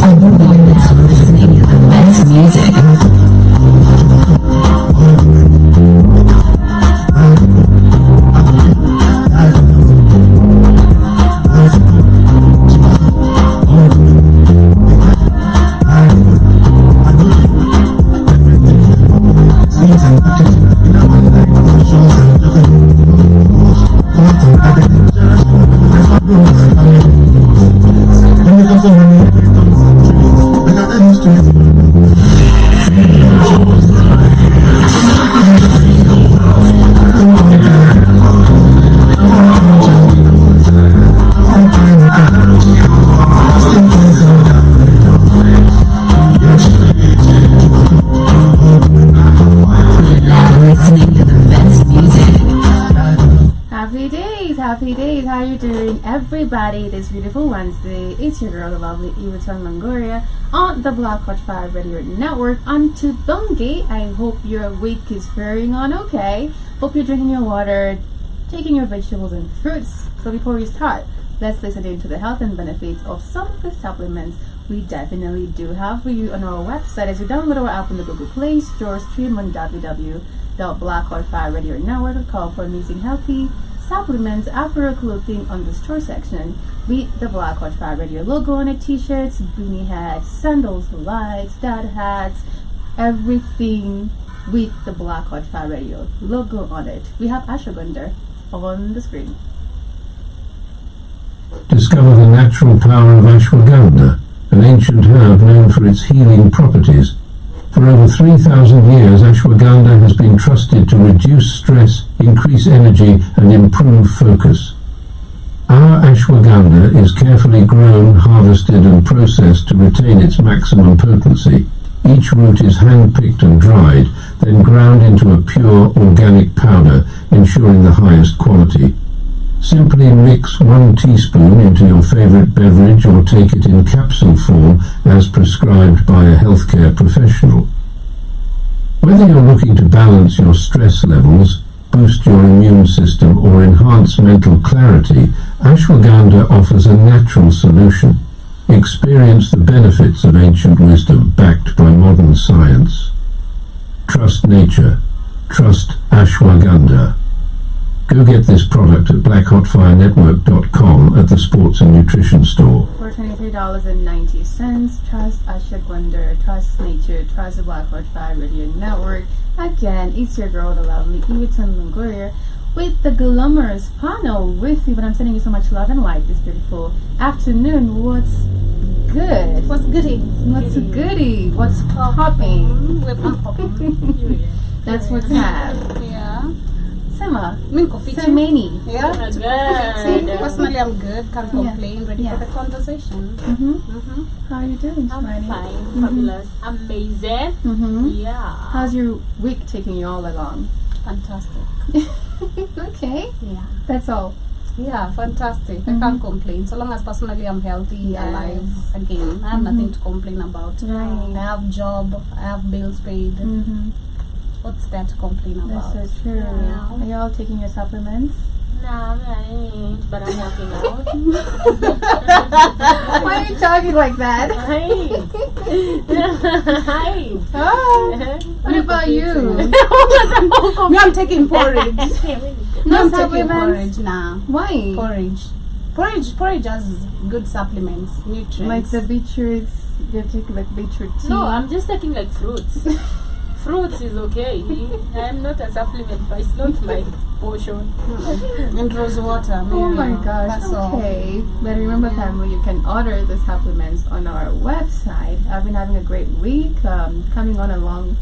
listening to the best music. How are you doing, everybody? This beautiful Wednesday. It's your girl, the lovely Iwaton Longoria, on the Black Hot 5 Radio Network on Tubonge. I hope your week is faring on okay. Hope you're drinking your water, taking your vegetables and fruits. So before we start, let's listen into the health and benefits of some of the supplements we definitely do have for you on our website. As you download our app on the Google Play Store, stream on www.blackhot5radionetwork.com for amazing healthy supplements, apparel, clothing on the store section with the Black Hot 5 Radio logo on it, t-shirts, beanie hats, sandals, lights, dad hats, everything with the Black Hot 5 Radio logo on it. We have ashwagandha on the screen. Discover the natural power of ashwagandha, an ancient herb known for its healing properties. For over 3,000 years, ashwagandha has been trusted to reduce stress, increase energy, and improve focus. Our ashwagandha is carefully grown, harvested, and processed to retain its maximum potency. Each root is hand-picked and dried, then ground into a pure organic powder, ensuring the highest quality. Simply mix 1 teaspoon into your favorite beverage or take it in capsule form as prescribed by a healthcare professional. Whether you're looking to balance your stress levels, boost your immune system, or enhance mental clarity, ashwagandha offers a natural solution. Experience the benefits of ancient wisdom backed by modern science. Trust nature. Trust ashwagandha. Go get this product at blackhotfirenetwork.com at the Sports and Nutrition Store. For $23.90, trust ashwagandha, trust nature, trust the Black Hot 5 Radio Network. Again, it's your girl, the lovely Iwaton Longoria, with the glamorous panel with you. But I'm sending you so much love and light this beautiful afternoon. What's good? What's goody? What's goody? What's popping? We're popping. That's what's up. Yeah. Sama. So many. Yeah. Good. Personally, I'm good. Can't complain. Ready for the conversation. How are you doing, I'm Smiley? fine. Fabulous. Amazing. Yeah. How's your week taking you all along? Fantastic. Okay. Yeah. That's all. Yeah, fantastic. I can't complain. So long as personally I'm healthy, alive, again, I have nothing to complain about. Right. I have job, I have bills paid. What's there to complain about? That's so true. Yeah. Are you all taking your supplements? Nah, I ain't, but I'm working out. Why are you talking like that? Hi. Hi. Oh, what about you? Me, I'm taking porridge. No I'm taking supplements? porridge now. Why? Porridge has good supplements, nutrients. Like the beetroots, you take like beetroot tea? No, I'm just taking like fruits. Fruits is okay. I'm not a supplement, but it's not my portion. And rose water. Oh my gosh, okay. But remember, family, you can order the supplements on our website. I've been having a great week, coming on along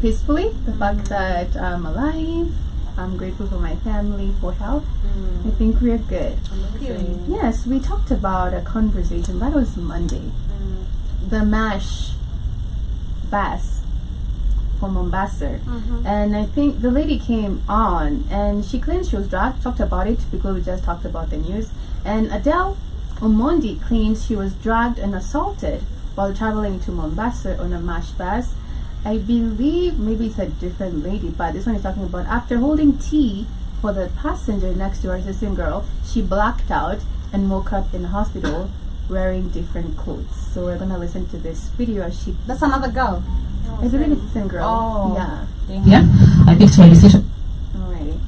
peacefully. The fact that I'm alive, I'm grateful for my family, for health. I think we're good. Yes, we talked about a conversation, that was Monday. The mash bass from Mombasa, and I think the lady came on and she claims she was dragged, talked about it because we just talked about the news, and Adele Omondi claims she was dragged and assaulted while traveling to Mombasa on a mash bus. I believe maybe it's a different lady, but this one is talking about after holding tea for the passenger next to her, the same girl, she blacked out and woke up in the hospital wearing different clothes. So we're gonna listen to this video as she. That's another girl. I believe it's the same girl. Oh. Yeah. Yeah, I picked my decision. Alrighty.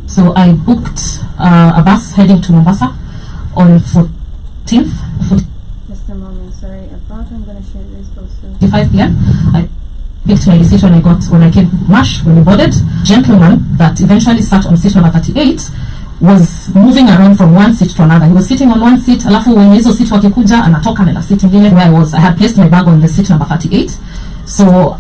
So I booked a bus heading to Mombasa on 14th, Just a moment. Sorry about. I'm gonna share this also. 45 p.m. I picked my decision. When I came MASH, when we boarded, gentleman that eventually sat on seat number 38 was moving around from one seat to another. He was sitting on one seat, alafu when hizo seat wakikuja anatoka na seat ingine. Where I had placed my bag on the seat number 38. So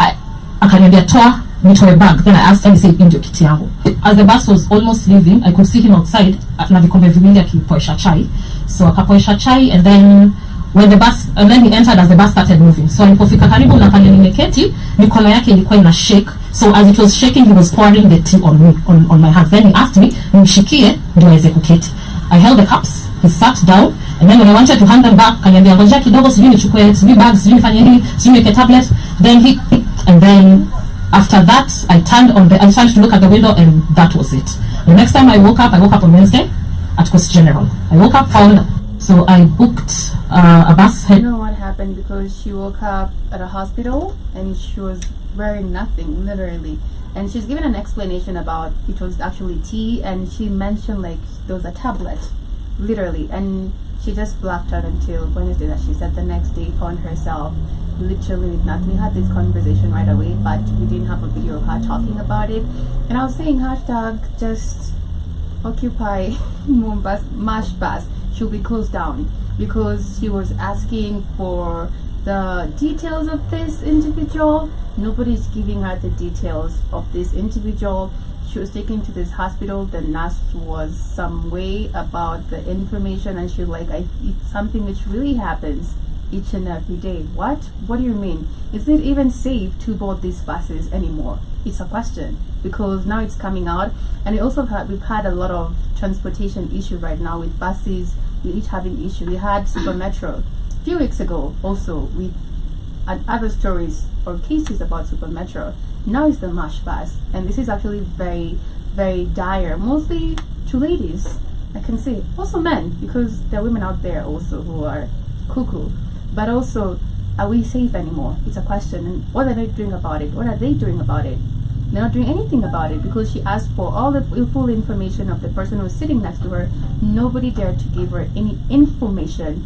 akaniambia toa nitoe bag. Then I asked him, he said ndio kiti yangu. As the bus was almost leaving, I could see him outside na vikombe viwili akipoesha chai. So akapoesha chai, and then when the bus, and then he entered as the bus started moving. So alipofika karibu na pale nimeketi, mikono yake ilikuwa ina shake. So as it was shaking, he was pouring the tea on me, on my hands. Then he asked me nimshikie ndio aweze kuketi. I held the cups, he sat down, and then when I wanted to hand them back, kaniambia ngoja kidogo, sijui nichukue, sijui bag, sijui nifanye nini, sijui niweke tablet. And then after that, I turned to look at the window, and that was it. The next time I woke up on Wednesday at Coast General. I woke up, so I booked a bus. You know what happened? Because she woke up at a hospital and she was wearing nothing, literally. And she's given an explanation about it was actually tea, and she mentioned like there was a tablet, literally. And she just blacked out until Wednesday that she said the next day found herself literally with nothing. We had this conversation right away, but we didn't have a video of her talking about it. And I was saying hashtag just occupy Mombasa MASH bus should be closed down, because she was asking for the details of this individual. Nobody's giving her the details of this individual. She was taken to this hospital. The nurse was some way about the information, and she was like, it's something which really happens each and every day. What do you mean? Is it even safe to board these buses anymore? It's a question, because now it's coming out. And we've had a lot of transportation issues right now with buses. We're each having issues. We had Super Metro a few weeks ago also with other stories or cases about Super Metro. Now it's the MASH bus, and this is actually very, very dire, mostly to ladies, I can say. Also men, because there are women out there also who are cuckoo. But also, are we safe anymore? It's a question. And what are they doing about it? What are they doing about it? They're not doing anything about it, because she asked for all the full information of the person who was sitting next to her. Nobody dared to give her any information,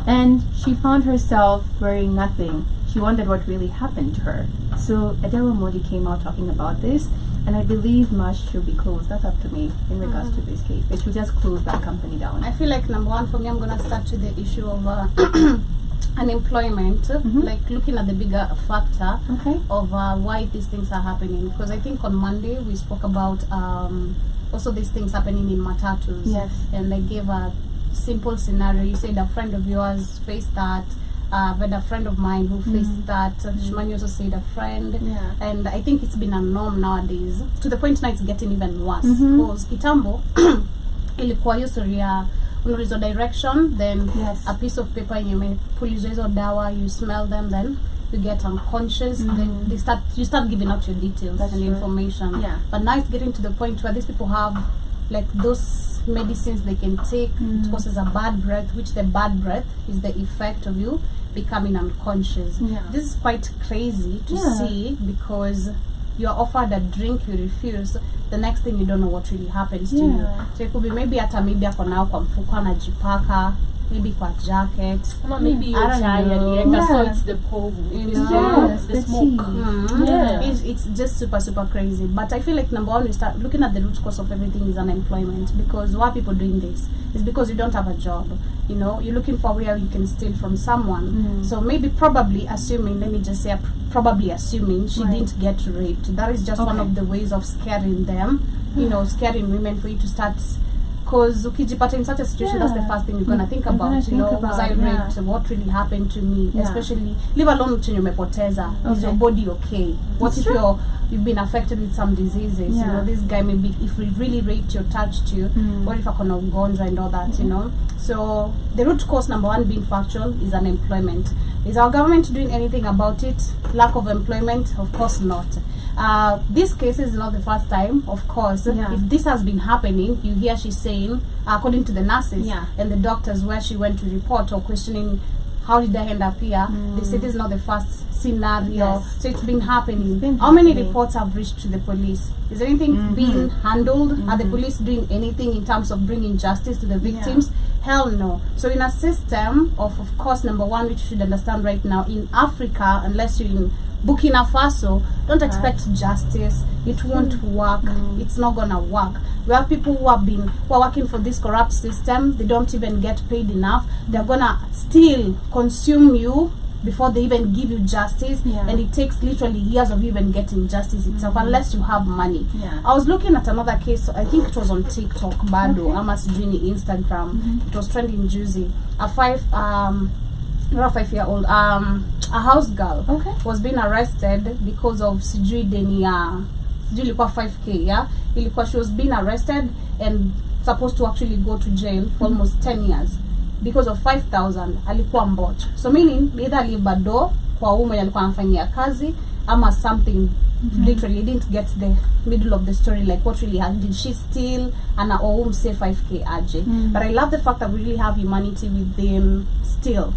and she found herself wearing nothing. She wondered what really happened to her. So Adela Modi came out talking about this, and I believe MASH should be closed. That's up to me in regards to this case. It should just close that company down. I feel like number one for me, I'm gonna start with the issue of unemployment, like looking at the bigger factor of why these things are happening. Because I think on Monday we spoke about also these things happening in matatus. Yes. And I gave a simple scenario. You said a friend of yours faced that. But a friend of mine who faced that. Shumani also said a friend. Yeah. And I think it's been a norm nowadays, to the point now it's getting even worse. Because kitambo ilikuwa hiyo story ya unaulizo direction, then a piece of paper yenye umepulizwa hizo dawa, you smell them, then you get unconscious, then you start giving out your details and information. Yeah. But now it's getting to the point where these people have like those medicines they can take. It causes a bad breath, which the bad breath is the effect of you becoming unconscious. This is quite crazy to see, because you are offered a drink, you refuse, the next thing you don't know what really happens to you. So it could be maybe ako nao kwa mfuko anajipaka, maybe kwa jacket, or maybe your chai and so it's the povu, it's the smoke. It's just super crazy. But I feel like number one, we start looking at the root cause of everything is unemployment. Because why are people doing this? It's because you don't have a job. You know, you're looking for where you can steal from someone. So maybe probably assuming, let me just say probably assuming she didn't get raped. That is just one of the ways of scaring them, you know, scaring women for you to start. Because ukijipata in such a situation, that's the first thing you're gonna think about. You know, was I raped? What really happened to me? Especially, leave alone chenye umepoteza. Is your body okay? What if you've been affected with some diseases? You know, this guy maybe if he really raped you, touched you, what if akona ugonjwa and all that? You know, so the root cause number one being factual is unemployment. Is our government doing anything about it? Lack of employment? Of course not. This case is not the first time, of course. Yeah. If this has been happening, you hear she's saying, according to the nurses Yeah. and the doctors where she went to report or questioning, how did I end up here? They said this is not the first scenario. Yes. So it's been happening. It's been How many happening. reports have reached to the police? Is anything being handled? Are the police doing anything in terms of bringing justice to the victims? Hell no. So in a system of course, number one, which you should understand right now, in Africa, unless you're in Burkina Faso, don't expect justice. It won't work. It's not gonna work. We have people who are working for this corrupt system. They don't even get paid enough. They're gonna still consume you before they even give you justice, and it takes literally years of even getting justice itself, unless you have money. I was looking at another case, I think it was on TikTok, Bado, Amas Jini, Instagram. It was trending juicy. A 5-year-old, a house girl was being arrested because of sijui deni ya sijui ilikuwa 5k, ilikuwa, she was being arrested and supposed to actually go to jail for almost 10 years because of 5,000 alikuwa mbot. So meaning either alibado kwa ume alikuwa anafanyia kazi ama something. Literally didn't get the middle of the story, like what really happened. Did she steal and or say 5k AJ? But I love the fact that we really have humanity within still.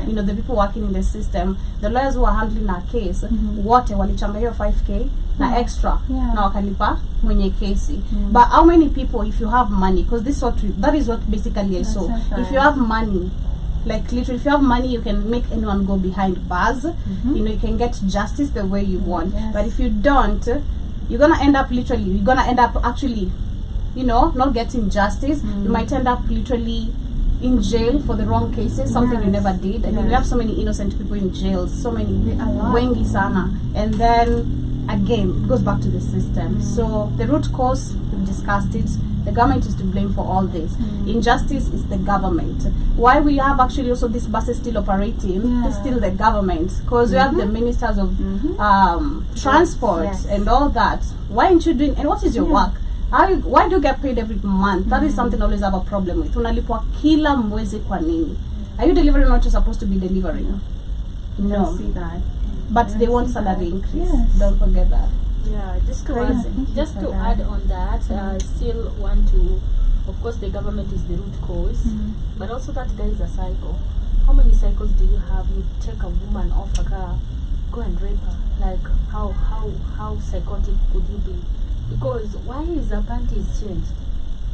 You know, the people working in the system, the lawyers who are handling our case, wote walichanga hiyo 5k na extra na wakalipa mwenye kesi. But how many people, if you have money, because that is what basically I saw. If you have money, like literally, if you have money, you can make anyone go behind bars. You know, you can get justice the way you want. But if you don't, you're gonna end up actually, you know, not getting justice. You might end up literally in jail for the wrong cases, something you never did. I mean, we have so many innocent people in jail, so many wengi sana, and then again it goes back to the system. So the root cause, we've discussed it. The government is to blame for all this. Injustice is the government. Why we have actually also these buses still operating is still the government, because we have the ministers of transport and all that. Why aren't you doing, and what is your work? Why do you get paid every month? That is something I always have a problem with. Unalipwa kila mwezi kwa nini? Are you delivering what you're supposed to be delivering? No. See that. But they want salary increase. Don't forget that. Yeah, just to add on that, I still want to, of course the government is the root cause, but also that there is a cycle. How many cycles do you have? You take a woman off a car, go and rape her. Like how psychotic could you be? Because why is her panties changed?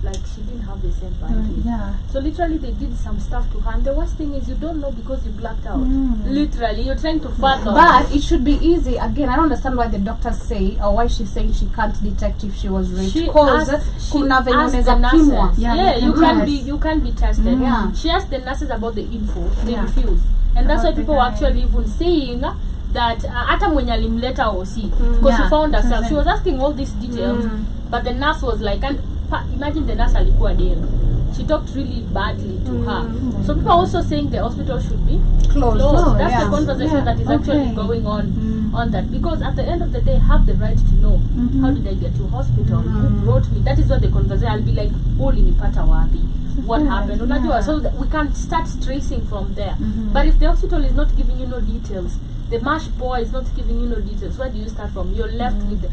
Like she didn't have the same panties. So literally they did some stuff to her, and the worst thing is you don't know because you blacked out. Literally, you're trying to fathom. But it should be easy. Again, I don't understand why the doctors say, or why she's saying she can't detect if she was raped. Because kuna venye unaweza pimwa. You can be tested. She asked the nurses about the info. They refused, and that's why people were actually even saying that hata mwenye alimleta OC, because she found herself. She was asking all these details, but the nurse was like, and imagine the nurse alikuwa demu. She talked really badly to her. So people are also saying the hospital should be closed. That's the conversation that is actually going on that. Because at the end of the day, I have the right to know how did I get to hospital, who brought me. That is what the conversation. I'll be like, ulinipata wapi? What happened? Unajua, so that we can start tracing from there. But if the hospital is not giving you no details, the mash boy is not giving you no details, where do you start from? You're left with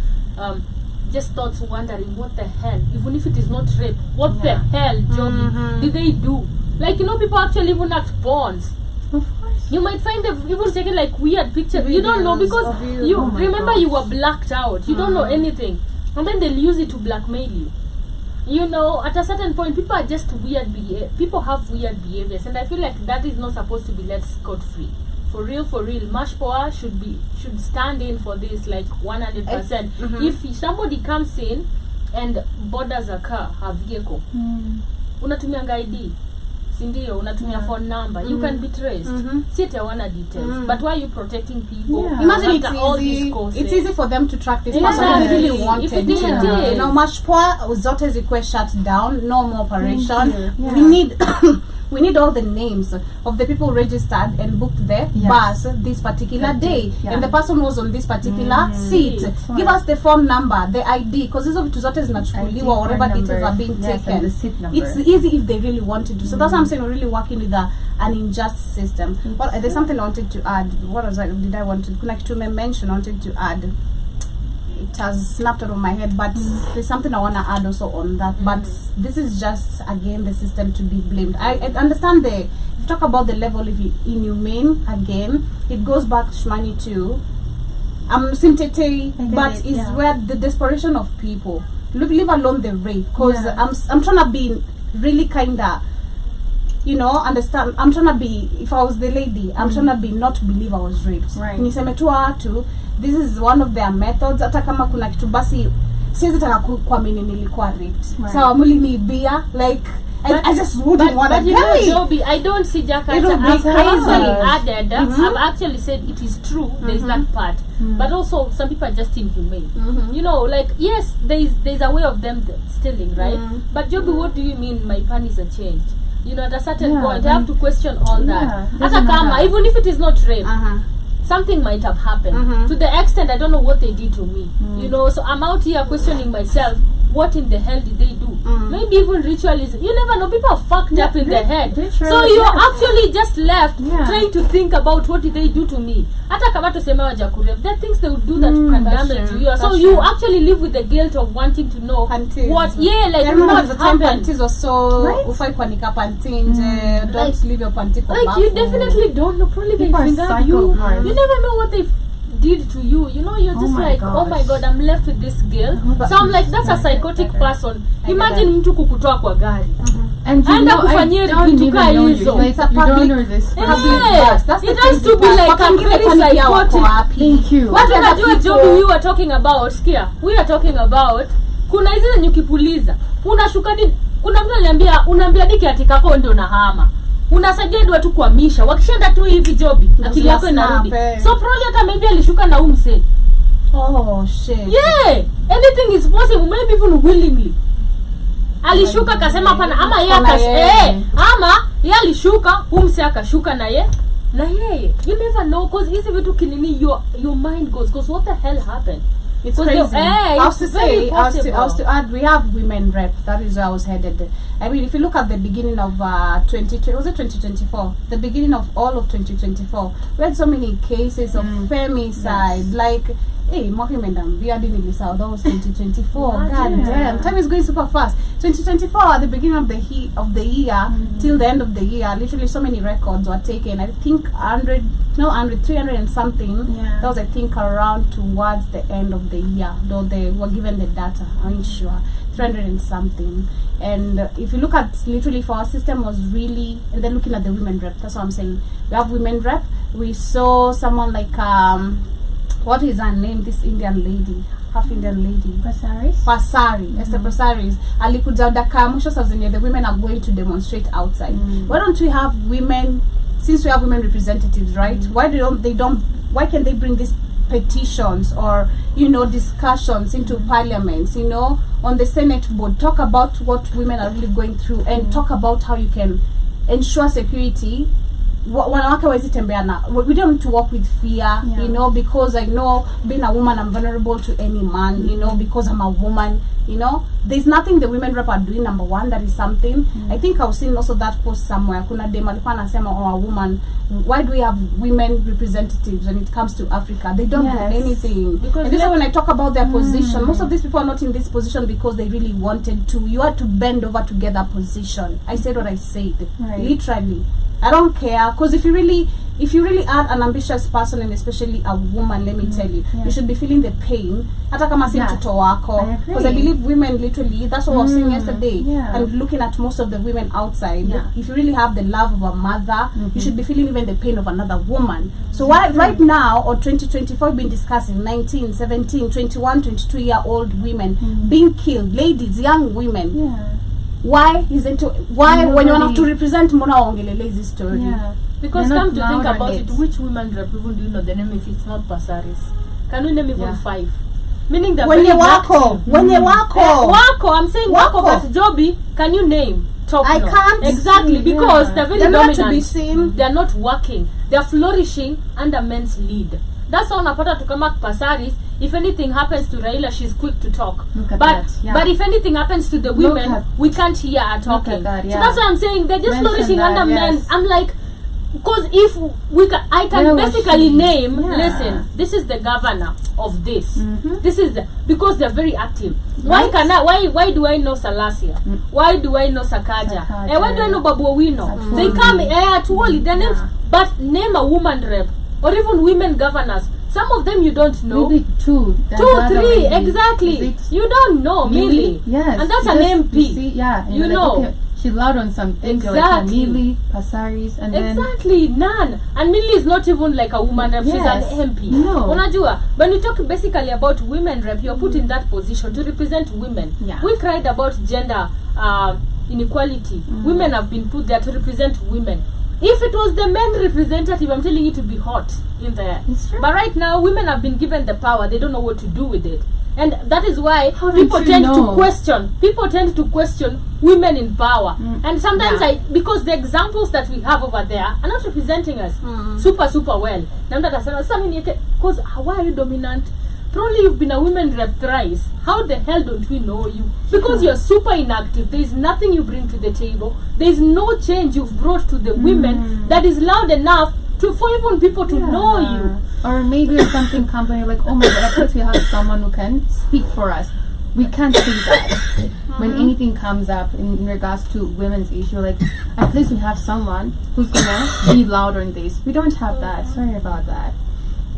just thoughts wondering, what the hell, even if it is not rape, what the hell job did they do? Like, you know, people actually even act porns. Of course. You might find them even taking like weird pictures. You don't know, because you remember you were blacked out. You don't know anything, and then they'll use it to blackmail you. You know, at a certain point, people are just weird. People have weird behaviors, and I feel like that is not supposed to be let scot-free. For real, Mashpoa should stand in for this, like 100%. If somebody comes in and borders a car, a vehicle, unatumianga ID, sindio, unatumia phone number, you can be traced. Sit hawana details. But why are you protecting people? Imagine it's all these courses. It's easy for them to track this person if they really wanted to. You know, Mashpoa zote zikuwe shut down, no more operation. We need all the names of the people registered and booked the bus this particular day, and the person who was on this particular seat. Give us the phone number, the ID, because hizo vitu zote zinachukuliwa, whatever details are being taken. It's easy if they really wanted to. So that's what I'm saying, we're really working with an unjust system. But there's something I wanted to add. What was I? Did I want to? Kuna kitu mention I wanted to add. it has snapped out of my head, but there's something I want to add also on that. But this is just, again, the system to be blamed. I understand if you talk about the level of inhumane, again, it goes back, Shmani, to but is where the desperation of people, leave alone the rape, because I'm trying to be really kind of, you know, understand. I'm trying to be, if I was the lady, I'm trying to be not believe I was raped. Niseme tu watu, this is one of their methods. Hata kama kuna kitu basi siwezi taka kuamini nilikuwa raped. So mliniibia, like I just wouldn't want to. But you know, Joby, I don't see Jakarta as crazily added. I've actually said it is true. There's that part, but also some people are just inhumane. You know, like yes, there's a way of them stealing, right? But Joby, what do you mean? My panties are changed. You know, at a certain point, I have to question all that. Hata kama, even if it is not rape, something might have happened. To the extent I don't know what they did to me. You know, so I'm out here questioning myself. What in the hell did they do? Maybe even ritualism. You never know. People are fucked up in the head. So you're actually just left trying to think about what did they do to me. Hata kama tuseme wajakurep, there are things they would do that can damage you. So you actually live with the guilt of wanting to know what. Yeah, like what happened. Panties or so. Ufai kwanika pantinje. Don't leave your panty. Like you definitely don't know. Probably they fingered you. You never know what they did to you. You know, you're just oh my god, I'm left with this guilt. So I'm like, that's a psychotic person. Imagine mtu kukutoa kwa gari. And you know, I don't even know you. Like, you don't know this. It has to be like a very psychotic. Thank you. What unajua Joby you are talking about? Skia, we are talking about kuna hizi zenye ukipuliza unashuka ni kuna mtu ananiambia unaambia diki atikako ndio unahama. Unasaidia ndio tu kuhamisha. Wakishaenda tu hivi Joby, akili yako inarudi. So probably hata maybe alishuka na umse. Oh shit. Yeah, anything is possible, maybe even willingly. Alishuka akasema hapana, ama yeye ama yeye alishuka, umse akashuka na yeye. You never know, cause hizi vitu kinini your mind goes, cause what the hell happened? It's crazy. I was to add, we have women rep. That is where I was headed. I mean, if you look at the beginning of 2024, the beginning of all of 2024, we had so many cases of femicide. Like, hey, that was 2024. God damn, time is going super fast. 2024, at the beginning of the year till the end of the year, literally so many records were taken. I think 300 and something. That was, I think, around towards the end of the year, though they were given the data. I'm not sure. 300 and something. And if you look at literally for our system was really, and then looking at the women rep, that's what I'm saying. We have women rep. We saw someone like what is her name? This Indian lady, half Indian lady. Pasari. Esther Pasaris. Alikuja Dakamusha says the women are going to demonstrate outside. Why don't we have women? Since we have women representatives, right? Why can they bring these petitions or, you know, discussions into parliaments, you know, on the Senate board? Talk about what women are really going through and talk about how you can ensure security. We don't need to walk with fear, you know, because I know being a woman, I'm vulnerable to any man, you know, because I'm a woman, you know. There's nothing the women rep are doing, number one, that is something. I think I've seen also that post somewhere. Kuna dema nasema, a woman, why do we have women representatives when it comes to Africa? They don't do anything. Because and this is when I talk about their position. Most of these people are not in this position because they really wanted to. You had to bend over to get that position. I said what I said, literally. I don't care, because if you really are an ambitious person, and especially a woman, let me tell you, you should be feeling the pain. Hata kama si mtoto wako, because I believe women literally, that's what I was saying yesterday, and looking at most of the women outside, if you really have the love of a mother, you should be feeling even the pain of another woman. So right now, or 2024, we've been discussing 19, 17, 21, 22-year-old women being killed, ladies, young women. Why when you have to represent Mona Ongelele this story? Because come to think about it, which women rep even do you know the name if it's not Pasaris? Can you name even 5? Meaning that when you wako, I'm saying wako, but Joby, can you name top? I can't exactly because they're very dominant. Not to be seen. They're not working. They're flourishing under men's lead. That's how Napata to come back Pasaris. If anything happens to Raila, she's quick to talk. But if anything happens to the women, we can't hear her talking. So that's why I'm saying they're just flourishing under men. I'm like, because if we can, I can Where was basically she? name. Yeah. Listen, this is the governor of this. Mhm. This is because they're very active. Why Right. can I? Why do I know Salasia? Why do I know Sakaja? Sakaja. Why do I know Babu Owino? Atuoli. They come Atuoli. Their names, Yeah. but name a woman rep or even women governors. Some of them you don't know. Maybe two. The 2, other 3, lady, exactly. is it You don't know, Millie. Yes. And that's an because MP. You see, yeah. and You you're like, know. okay, she's loud on some things. Exactly. Like Millie, Pasaris, and then Exactly, none. And Millie is not even like a woman rep, she's Yes. an MP. No. Unajua, when you talk basically about women rep, you're put in that position to represent women. Yeah. We cried about gender inequality. Women have been put there to represent women. If it was the men representative, I'm telling you to be hot in there. It's true. But right now, women have been given the power. They don't know what to do with it. And that is why How don't people you tend know? to question. People tend to question women in power. And sometimes Yeah. because the examples that we have over there are not representing us super well. Because why are you dominant? Probably you've been a women rep thrice. How the hell don't we know you? Because you're super inactive. There is nothing you bring to the table. There is no change you've brought to the women that is loud enough for even people to know you. Or maybe if something comes and you're like, oh my god, at least we have someone who can speak for us. We can't say that. When anything comes up in regards to women's issue, like, at least we have someone who's gonna be loud on this. We don't have that. Sorry about that.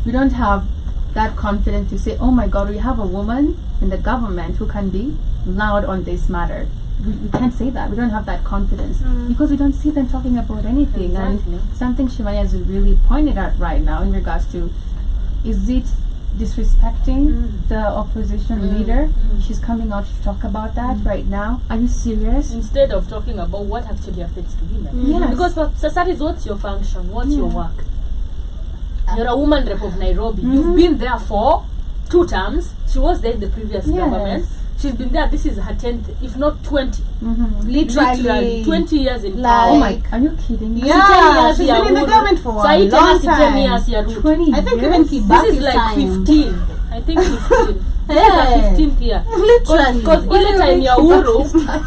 We don't have that confidence to say, oh my god, we have a woman in the government who can be loud on this matter. We can't say that. We don't have that confidence because we don't see them talking about anything. Exactly. And something Shivani has really pointed out right now in regards to, is it disrespecting the opposition leader? She's coming out to talk about that right now. Are you serious? Instead of talking about what actually affects women. Yes. Because Sasaris, what's your function? What's your work? You're a woman rep of Nairobi. You've been there for 2 terms. She was there in the previous government. She's been there. This is her 10th, if not 20. Literally 20 years in like- power. Oh my, are you kidding me? Yeah, she's been in the government for a Sahi tena long si 10 time. years ya Ruto. 20 I think years? even Kibaki This is like time. 15. I think 15. This is Yeah. her 15th year. Literally. Because ile time ya Uhuru,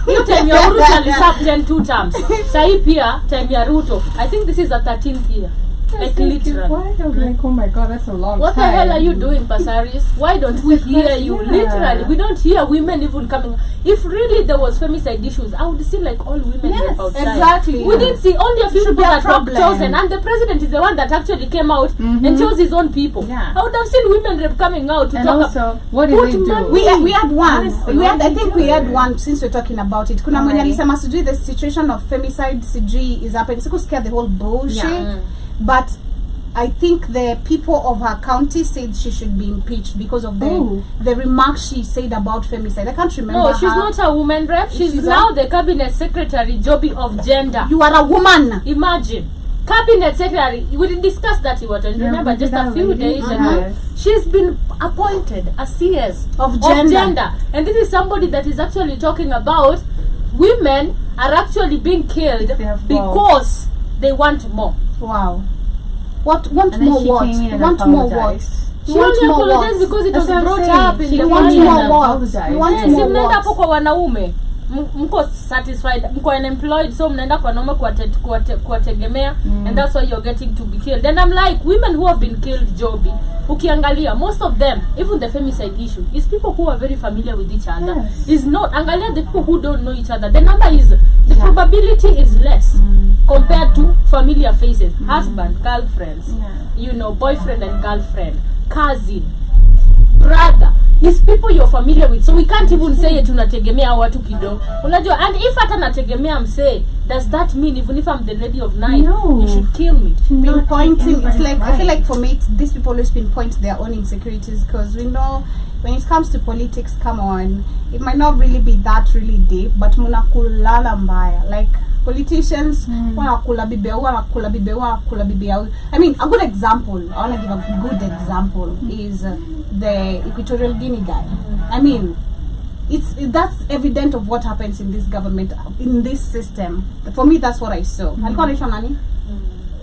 hiyo time ya Uhuru aliserve 2 terms. Sahi pia time ya Ruto, I think this is the 13th year. Like literally. Why? I was like, oh my god, that's a long What the time. hell are you doing, Pasaris? Why don't we hear you? Yeah. Literally, we don't hear women even coming. If really there was femicide issues, I would see like all women Yes, outside. exactly. We didn't see only a few Should people be a that were problem. chosen, and the president is the one that actually came out and chose his own people. Yeah. I would have seen women rep coming out to And talk also, what did Put they do? money- We had one. Honestly, We had, what I did think they we do? had one since we're talking about it. Kuna mwenye Alright. alisema sijui the situation of femicide sijui is happening. Sikusikia the whole bullshit. Yeah. But I think the people of her county said she should be impeached because of Oh. the remarks she said about femicide. I can't remember. No, she's her. not a woman rep. She's She's now a- the cabinet secretary, Joby of gender. You are a woman. Imagine. Cabinet secretary, we did discuss that, remember, we just did a few already. days ago. Yes. She's been appointed a CS Of gender. And this is somebody that is actually talking about women are actually being killed It's their fault. because they want more. Wow. Want And then more she what? came in and Want more what? apologized. She You want only more apologized what? because it That's was what I'm brought saying. up in She the wants parliament. more what? Apologize. You want Yes, more mnaenda what? hapo kwa wanaume mko satisfied, mko unemployed, so mnaenda kwa wanaume kuwategemea and that's why you're getting to be killed. And I'm like, women who have been killed, Joby, ukiangalia, most of them, even the femicide issue, is people who are very familiar with each other. Yes. Is not, angalia the people who don't know each other. The number is, the probability is less compared to familiar faces. Husband, girlfriends, you know, boyfriend and girlfriend, cousin, brother. Is people you're familiar with, so we can't even say tunategemea watu kidogo. Unajua, and if hata nategemea msee, does that mean even if I'm the lady of night, No. you should kill me? Pinpointing, it's like I feel right. like for me these people always pinpoint their own insecurities because we know when it comes to politics, come on, it might not really be that really deep, but munakulala mbaya, like politicians wanakula bibi yao, wanakula bibi yao, wanakula bibi yao. I mean, a good example, I want to give a good example is the Equatorial Guinea guy. I mean, that's evident of what happens in this government, in this system. For me, that's what I saw. Alikuwa anaitwa nani?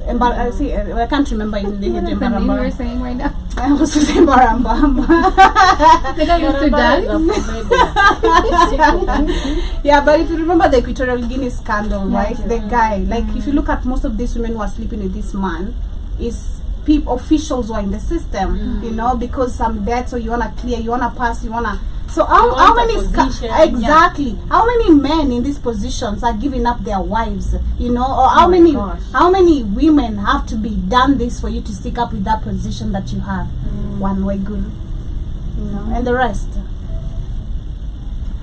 I can't remember in the head. You were saying right now. I was saying Baramba. They don't used to dance. Yeah, but if you remember the Equatorial Guinea scandal, right? The guy, like, if you look at most of these women who are sleeping with this man, is officials who are in the system, you know, because some debts, so you wanna clear, you wanna pass, you wanna. So how many exactly? How many men in these positions are giving up their wives? You know, or how many women have to be done this for you to stick up with that position that you have? One way good, you know, and the rest.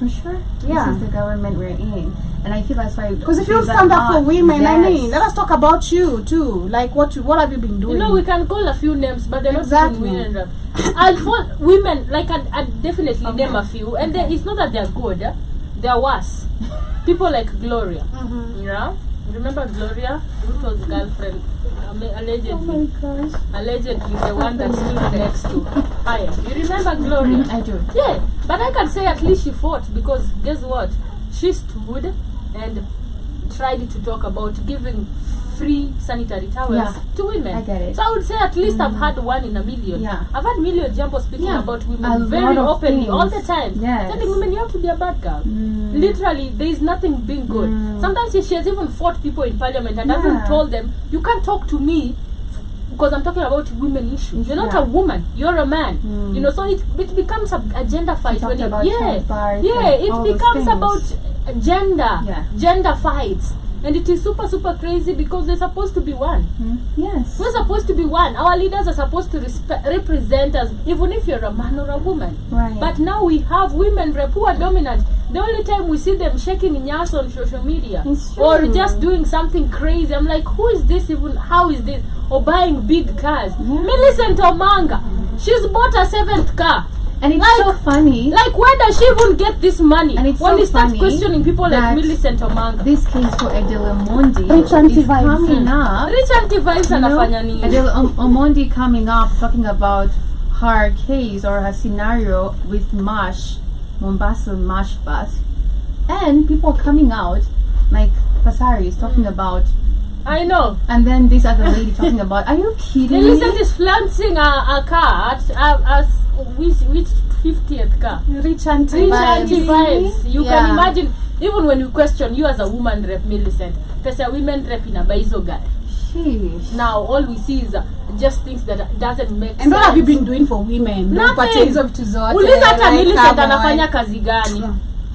For sure. Yeah. This is the government we're in. And I feel that's why. Because if you stand up for women, I mean, let us talk about you too. Like, what have you been doing? You know, we can call a few names, but they're exactly. not even women. I'll call women, like, I'd definitely name a few. And it's not that they're good, they're worse. People like Gloria. You know? Remember Gloria? Ruto's girlfriend. Allegedly. Oh my gosh. Allegedly, the one that stood next to Aya. You remember Gloria? I do. Yeah, but I can say at least she fought, because guess what? She stood and tried to talk about giving free sanitary towels to women. I get it. So I would say at least I've had one in a million. Yeah. I've had million Jumbo speaking about women A very lot of openly things. all the time. Yes. Telling women you have to be a bad girl. Literally, there is nothing being good. Sometimes she has even fought people in parliament and even told them, you can't talk to me because I'm talking about women issues. You're not a woman, you're a man. You know, so it becomes a gender fight. When it becomes about gender fights. And it is super, super crazy because they're supposed to be one. Yes. We're supposed to be one. Our leaders are supposed to represent us, even if you're a man or a woman. Right. But now we have women rep who are dominant. The only time we see them shaking nyas on social media or just doing something crazy, I'm like, who is this even? How is this? Or buying big cars. Millicent Omanga, she's bought a 7th car. And it's so funny. Like, where does she even get this money? And it's when so we start funny questioning people like Millicent Omanga. This case for Adele Omondi Rich Auntie is coming up. Rich Auntie vibes anafanya nini? Adele Omondi coming up talking about her case or her scenario with Mombasa Mash bus. And people coming out, like Pasari is talking about. I know. And then this other lady talking about, are you kidding me? Millicent is flaunting a car at which 50th car? Rich Auntie vibes. You can imagine, even when you question you as a woman rep Millicent, there's a women rep in a baizo guy. Sheesh. Now all we see is just things that doesn't make sense. And what have you been doing for women? Nothing. Uliza hata Millicent anafanya kazi gani?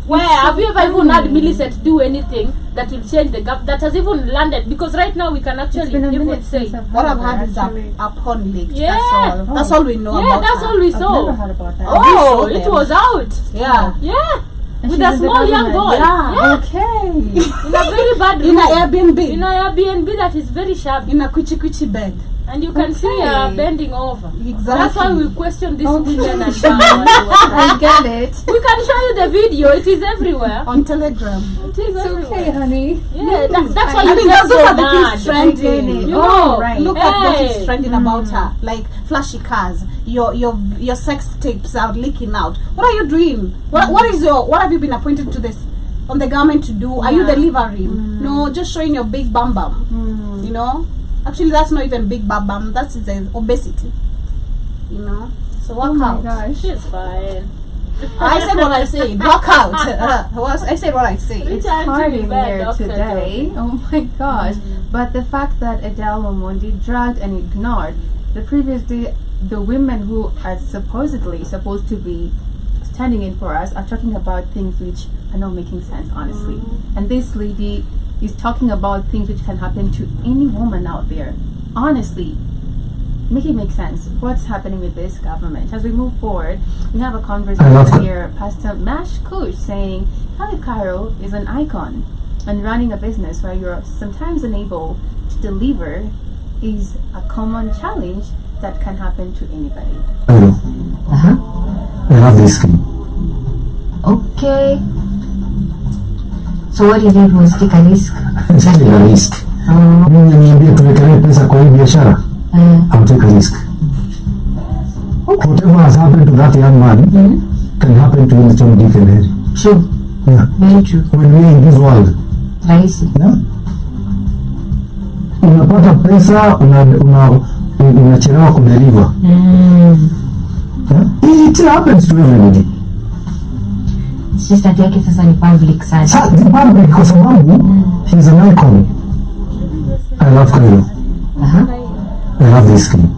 Where have you ever even had Millicent do anything that will change the gap that has even landed? Because right now we can actually even say what I've had is a pond leak. That's all we know about that's all we saw. I've never heard about that. Oh, it was out. Yeah. And with a small young boy. Okay. In a very bad room. In an Airbnb. In an Airbnb that is very shabby. In a kuchi bed. And you can see her bending over. Exactly. That's why we question these women and I get it. We can show you the video. It is everywhere. On Telegram. It is everywhere. Okay, honey. Yeah, that's why I you mean, get those so are the mad. things trending. You know, right. Look at what is trending about her. Like flashy cars. Your sex tapes are leaking out. What are you doing? What have you been appointed to this on the government to do? Are you delivering? No, just showing your big bum bum. You know? Actually, that's not even big bum. That's obesity. You know? So work out. Gosh. She's fine. I said what I said. Work out. I said what I said. It's hard in here today. Oh my gosh. But the fact that Adele Omondi dragged and ignored the previous day, the women who are supposedly supposed to be standing in for us are talking about things which are not making sense, honestly. And this lady is talking about things which can happen to any woman out there. Honestly, make it make sense. What's happening with this government? As we move forward, we have a conversation here. Pastor Mash Kush saying, Khalid Cairo is an icon, and running a business where you're sometimes unable to deliver is a common challenge that can happen to anybody. I love this game. Okay. So what do you think was take a risk? Take a risk. Mimi niambie tuwekele pesa kwa hii biashara. I'll take a risk. Whatever has happened to that young man can happen to him, John Dick and Harry. True. Yeah. Very true. When we're in this world. Rahisi. Yeah. unapata pesa unachelewa kudeliver. It happens to everybody. Sister yake sasa ni public sana. Ni public kwa sababu he's an icon. I love Cairo. I love this king.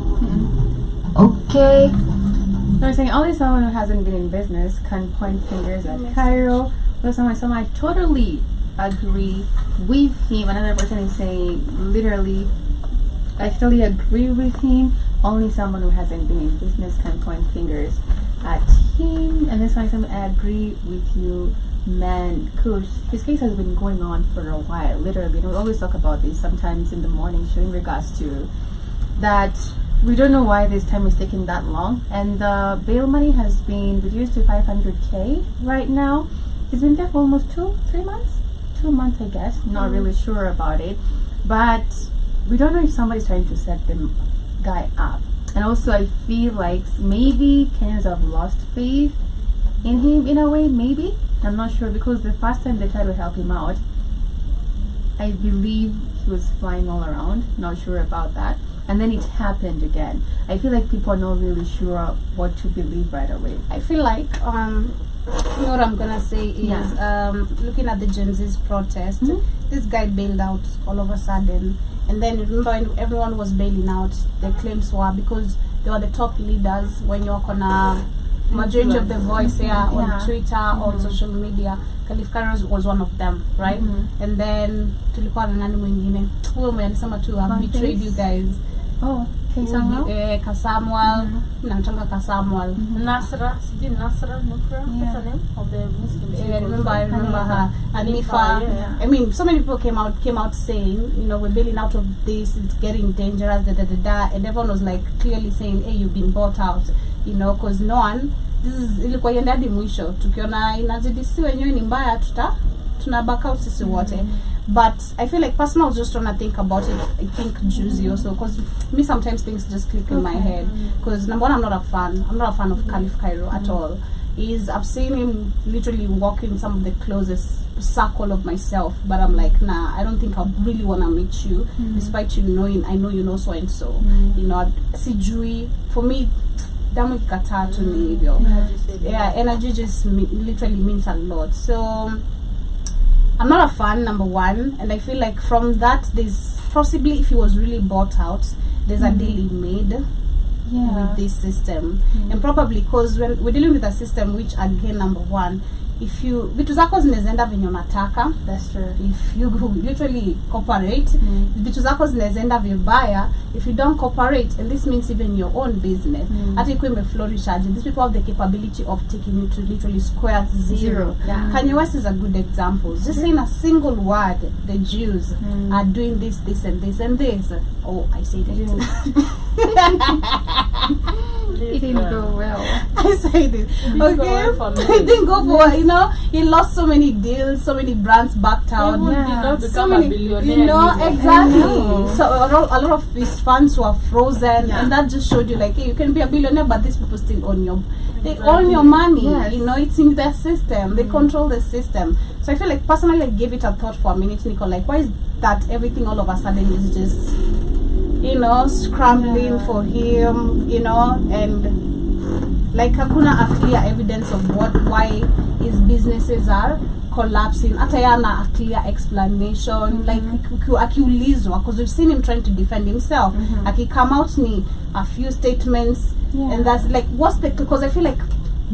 Okay. So I'm saying only someone who hasn't been in business can point fingers at Cairo. But someone I totally agree with him. Another person is saying literally, I totally agree with him. Only someone who hasn't been in business can point fingers at him. And this one, I agree with you, man. Coach, his case has been going on for a while. Literally, we always talk about this sometimes in the morning show in regards to that. We don't know why this time is taking that long, and the bail money has been reduced to 500K right now. He's been there for almost 2-3 months. 2 months, I guess. Not really sure about it, but we don't know if somebody's trying to set the guy up. And also, I feel like maybe Kenyans have lost faith in him in a way. Maybe, I'm not sure, because the first time they tried to help him out, I believe he was flying all around. Not sure about that. And then it happened again. I feel like people are not really sure what to believe right away. I feel like you know what I'm gonna say is looking at the Gen Z's protest, this guy bailed out all of a sudden, and then remember when everyone was bailing out, the claims were because they were the top leaders when you work on a majority of the voice on Twitter, on social media. Khalif Kairos was one of them, right? And then tulikuwa na nani mwingine huyo mwenye alisema tu have betrayed you guys. Kasamuel, namtanga Kasamuel. Nasra, what's the name of the Muslim? I remember her. Anifa. I mean, so many people came out saying, you know, we're bailing out of this, it's getting dangerous, and everyone was like clearly saying, hey, you've been bought out, you know, because no one, this is ilikuwa yenda hadi mwisho, tukiona inazidi si wenyewe ni mbaya tuna back out sisi wote. But I feel like personally I was just trying to think about it. I think juicy also, because me sometimes things just click in my head. Because number one, I'm not a fan of Khalif Cairo at all. I've seen him literally walk in some of the closest circle of myself, but I'm like, nah, I don't think I really want to meet you, despite you knowing, I know you know so and so. You know, sijui, for me, damu kikataa tu ni hivyo. Yeah, energy just literally means a lot. So I'm not a fan, number one, and I feel like from that, there's possibly, if he was really bought out, there's a deal he made with this system. And probably because when we're dealing with a system which, again, number one, if you vitu zako zinaenda venye unataka, that's true. If you literally cooperate, vitu zako zinaenda vibaya. If you don't cooperate, and this means even your own business, hata ikuwe imeflourish, these people have the capability of taking you to literally square zero. Kanye West is a good example. Just saying a single word, the Jews are doing this, this, and this, and this. Oh, I said it. It didn't go well. I say this. Okay, it didn't go for, you know, he lost so many deals, so many brands backed out. So many, you know, exactly. So a lot of his funds were frozen, and that just showed you like, hey, you can be a billionaire, but these people still own your money. You know, it's in their system. They control the system. So I feel like personally, I gave it a thought for a minute, Nicole. Like, why is that everything all of a sudden is just, you know, scrambling for him, you know, and like hakuna a clear evidence of why his businesses are collapsing. Hata yana a clear explanation, like akiulizwa, because we've seen him trying to defend himself. Come out ni a few statements, and that's like, what's the, because I feel like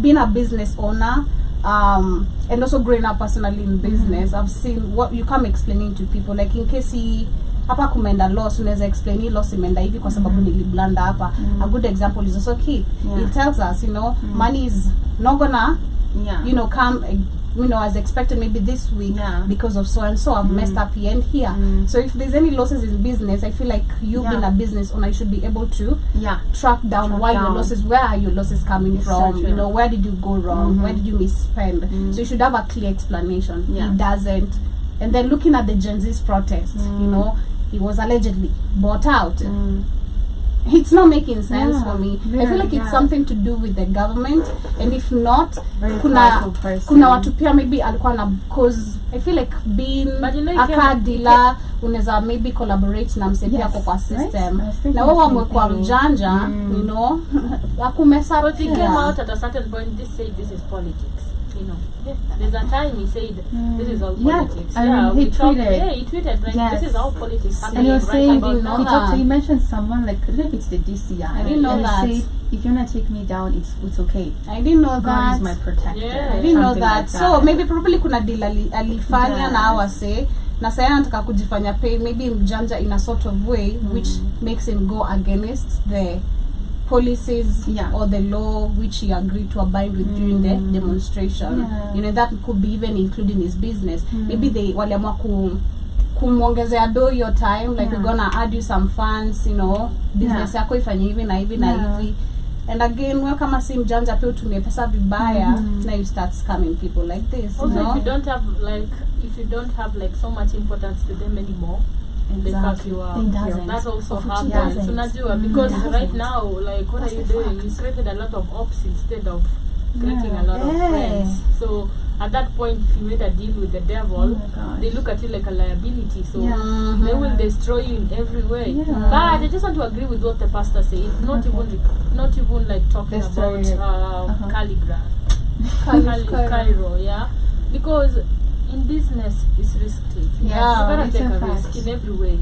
being a business owner, and also growing up personally in business, I've seen what you come explaining to people, like in case hapa kumeenda loss, unaweza explain hii loss imeenda hivi kwa sababu niliblanda hapa. A good example is also Keith. He tells us, you know, money is not gonna, you know, come, you know, as expected maybe this week because of so and so. I've messed up here and here. So if there's any losses in business, I feel like you being a business owner, you should be able to track down why your losses, where are your losses coming from, you know, where did you go wrong, where did you misspend. So you should have a clear explanation. He doesn't. And then looking at the Gen Z's protest, you know, he was allegedly bought out. it's not making sense for me. I Really, feel like it's yeah. something to do with the government, and if not, Very kuna powerful person. watu pia maybe alikuwa na, cause I feel like being But you know, a you car can- dealer unaweza maybe collaborate na msee pia Yes, ako kwa right? system, I was thinking na wao the same wamekuwa thing. mjanja, you know, akumesa But he came pia. out at a certain point. This said this is politics. You know, there's a time he said this is all Yeah, politics. I Yeah, mean, he we talked. tweeted. Yeah, he tweeted like Yes. this is all politics And happening he was right saying, about didn't now. know that. he mentioned someone like, I don't know if it's the DCI. I didn't know and he that. said, if you wanna take me down, it's okay. I didn't know God that. is my protector. Yeah. I didn't know Something that. like So maybe probably kuna deal alifanya Yeah. na awase na sasa anataka kujifanya pay maybe mjanja in a sort of way which makes him go against the policies or the law which he agreed to abide with during the demonstration. Yeah. You know, that could be even including his business. Maybe they waliamua kumwongezea do your time, like we're gonna add you some funds, you know, business yako ifanye hivi na hivi na hivi. And again, wewe kama si mjanja pia utumie pesa vibaya, now you start scamming people like this, you Also, know? if you don't have like so much importance to them anymore, they fuck you up. It doesn't. That also Of which it happens. doesn't. Unajua, because It doesn't. right now, like, what That's are you the doing? fact. You created a lot of ops instead of creating a lot of Yeah. friends. So at that point, if you made a deal with the devil, gosh. they look at you like a liability. So Yeah. they will destroy you in every way. Yeah. But I just want to agree with what the pastor said. Not even like talking The about story. calligraph. Cairo. Cairo, yeah, because in business it's risk taking. Yeah, you gotta it's take a a fact. risk in every way.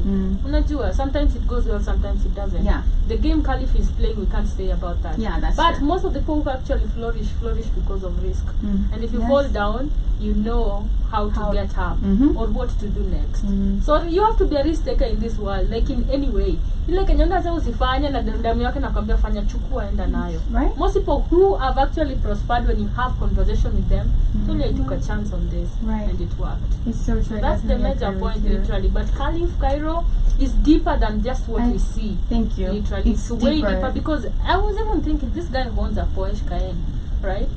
Unajua, sometimes it goes well, sometimes it doesn't. Yeah. The game Caliph is playing, we can't say about that. Yeah, that's but true. most of the people who actually flourish because of risk. And if you Yes. fall down, you know how to get up or what to do next. So you have to be a risk taker in this world, like in any way. Ile Kenya unaweza usifanye na damu yake nakwambia fanya, chukua, enda nayo. Right. Most people who have actually prospered, when you have conversation with them, tell you I took a chance on this Right. and it worked. It's so true. That's the major point, literally. But Caliph Cairo is deeper than just what we see. Thank you. Literally, It's way deeper. deeper, because I was even thinking this guy owns a Porsche Cayenne, right?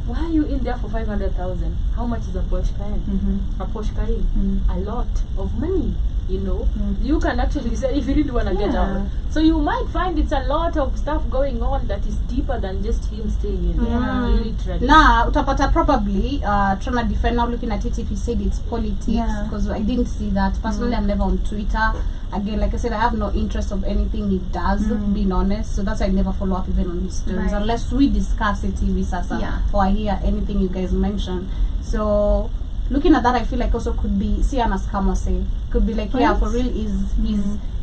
Why are you in there for 500,000? How much is a Porsche Cayenne? A Porsche Cayenne, a lot of money. You know, you can actually say if you really want to get out. So you might find it's a lot of stuff going on that is deeper than just him staying in there. Literally. Nah, utapata probably trying to defend now looking at it if he said it's politics, because I didn't see that. Personally, I'm never on Twitter. Again, like I said, I have no interest of anything he does, being honest. So that's why I never follow up even on his stories unless we discuss it TV sasa or I hear anything you guys mention. So looking at that, I feel like also could be Siana's say could be like for real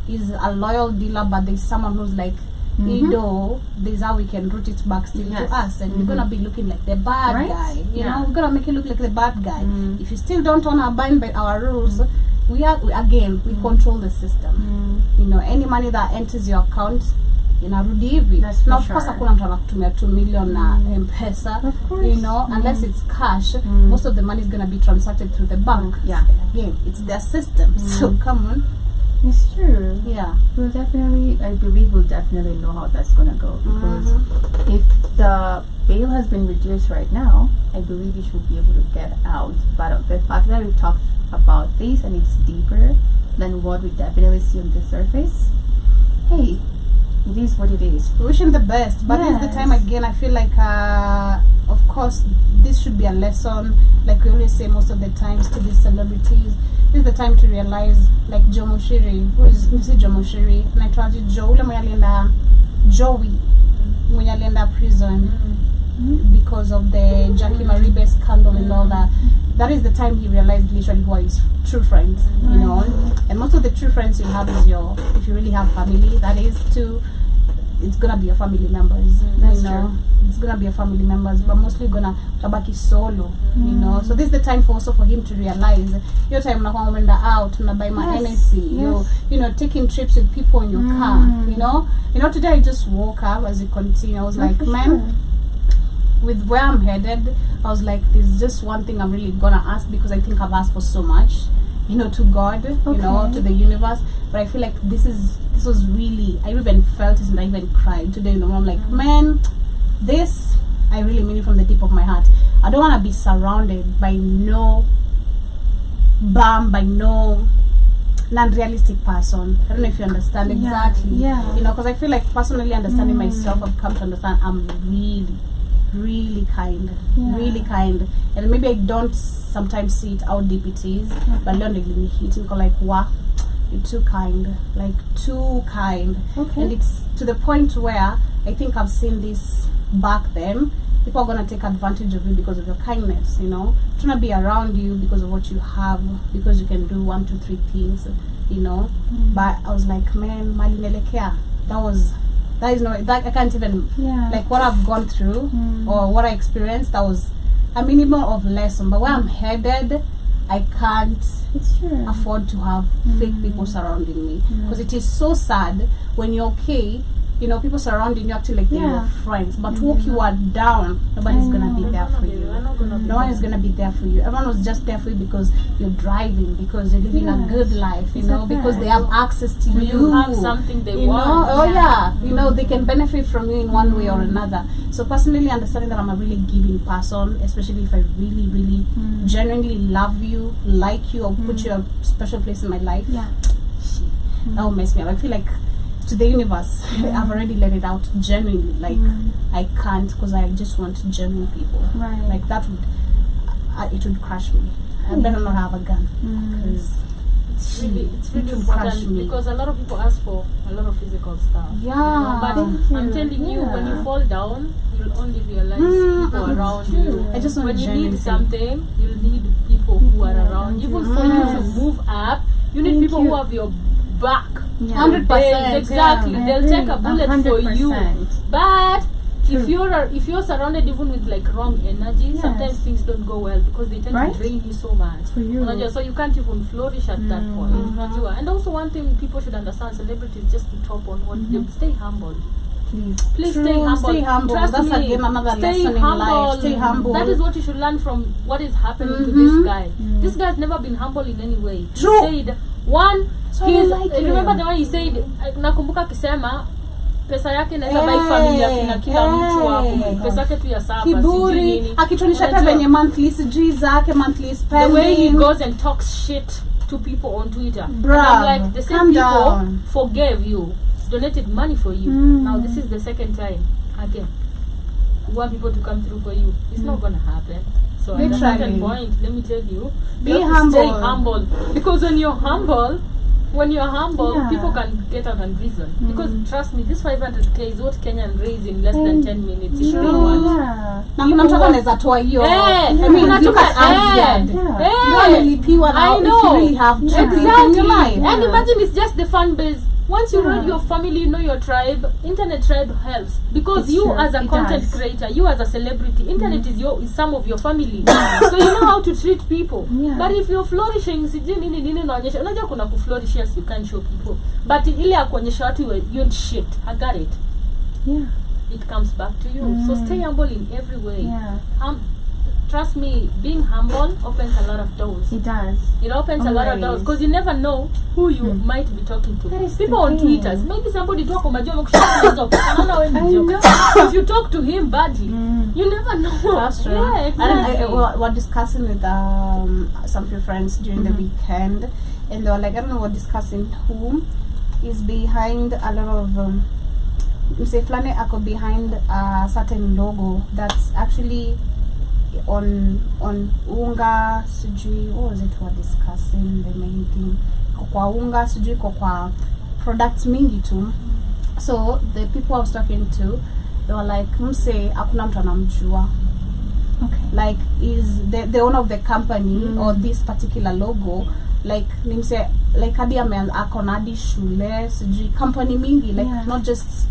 is a loyal dealer, but there's someone who's like you know, there's how we can root it back still to us, and we're gonna be looking like the bad guy. You know, we're gonna make it look like the bad guy. If you still don't wanna abide by our rules, we control the system. You know, any money that enters your account inarudi hivi. Now of course hakuna mtu anakutumia 2 million na M-Pesa, you know, unless it's cash. Most of the money is gonna be transacted through the bank. Again, it's their system. So come on. It's true. Yeah. I believe we'll definitely know how that's gonna go, because if the bail has been reduced right now, I believe you should be able to get out. But the fact that we talked about this and it's deeper than what we definitely see on the surface, hey, it is what it is. We wish him the best, but it's the time again. I feel like, of course, this should be a lesson. Like we always say most of the times to these celebrities, this is the time to realize, like Joe Moshiri, who is Joe Moshiri, and I told you Joe, Joey, when you prison because of the Jackie Maribe scandal and all that. That is the time he realized literally who are his true friends, you know. And most of the true friends you have is if you really have family, that is too, it's gonna be your family members. That's you know, true. it's gonna be your family members, but mostly gonna tabaki solo, you know. So this is the time for him to realize your time unakuwa umeenda out, unabuy my NSC, you know, taking trips with people in your car, you know. Today I just woke up as you continue. I was like, man, with where I'm headed, I was like, there's just one thing I'm really gonna ask, because I think I've asked for so much, you know, to God, you know, to the universe. But I feel like this was really, I even felt it and I even cried today. You know, I'm like, man, this, I really mean it from the deep of my heart. I don't want to be surrounded by no non-realistic person. I don't know if you understand exactly. Yeah. You know, because I feel like personally understanding myself, I've come to understand I'm really kind, really kind, and maybe I don't sometimes see it how deep it is, but learn really hit me like, wow, you're too kind, like too kind. And it's to the point where I think I've seen this back then. People are gonna take advantage of you because of your kindness, you know, trying to be around you because of what you have, because you can do 1, 2, 3 things, you know. But I was like, man, mali nelekea, that is no, that I can't even, like what I've gone through or what I experienced, that was a minimum of lesson. But where I'm headed, I can't afford to have fake people surrounding me, because it is so sad when you're okay, you know, people surrounding you acting like they're your friends, but walk you are down, nobody's gonna be there for you. No one is gonna be there for you. Everyone was just there for you because you're driving, because you're living a good life, you know, because they have access to you. You have something they you want. Know? You know, they can benefit from you in one way or another. So personally, understanding that I'm a really giving person, especially if I really, really genuinely love you, like you, or put you a special place in my life, that will mess me up. I feel like to the universe, I've already let it out genuinely. Like I can't, because I just want genuine people. Like that would, it would crush me. I better not have a gun, because it's really important, because a lot of people ask for a lot of physical stuff. But I'm telling you, when you fall down, you'll only realize people around you. I just want when you need something, you'll need people who are around you. Even for you to move up, you need people who have your back. 100%. Exactly. They'll take a bullet 100%. For you. But if you're surrounded even with like wrong energy, sometimes things don't go well, because they tend to drain you so much. So you can't even flourish at that point. And also one thing people should understand, celebrities, just to top on what they stay humble. Please stay humble. Trust That's me. Again another Stay lesson humble. in life. Stay humble. That is what you should learn from what is happening to this guy. This guy's never been humble in any way. He said one. Remember the one he said, nakumbuka akisema pesa yake inaweza buy familia na kila mtu hapo, pesa yake tu ya saba sijui nini, akituonyesha hata venye monthly sijui zake monthly spending, the way he goes and talks shit to people on Twitter. Bruh, and I'm like, the same people down. forgave you, donated money for you. Now this is the second time again you want people to come through for you. It's not gonna happen. So at a certain point, let me tell you, be humble. Stay humble, because when you're humble, people can get out and reason. Because trust me, this 500k is what Kenyan raise in less than 10 minutes. If they want. Na kuna mtu anaweza toa hiyo. I mean, look at Asgard. I know. If you really have exactly. And imagine it's just the fan base. Once you know your family, you know your tribe, internet tribe helps, because you as a content creator, you as a celebrity, internet is some of your family. So you know how to treat people. But if you're flourishing, unajua kuna kuflourish, yes, you can show people, but ile ya kuonyesha watu you shit, I got it. It comes back to you. So stay humble in every way. Trust me, being humble opens a lot of doors. It does. It opens a lot of doors, because you never know who you might be talking to. People on Twitter, maybe somebody talk on if you talk to him badly, you never know. That's true. Yeah, exactly. And we're discussing with some of your friends during the weekend, and they were like, I don't know, we're discussing who is behind a lot of say Flane ako behind a certain logo that's actually on unga sijui, what was it we're discussing, the main thing kwa unga sijui kwa products mingi tu. So the people I was talking to, they were like, mse hakuna mtu anamjua. Like, is the owner of the company or this particular logo, like nimse like hadi akonadi shule sijui company mingi, like not just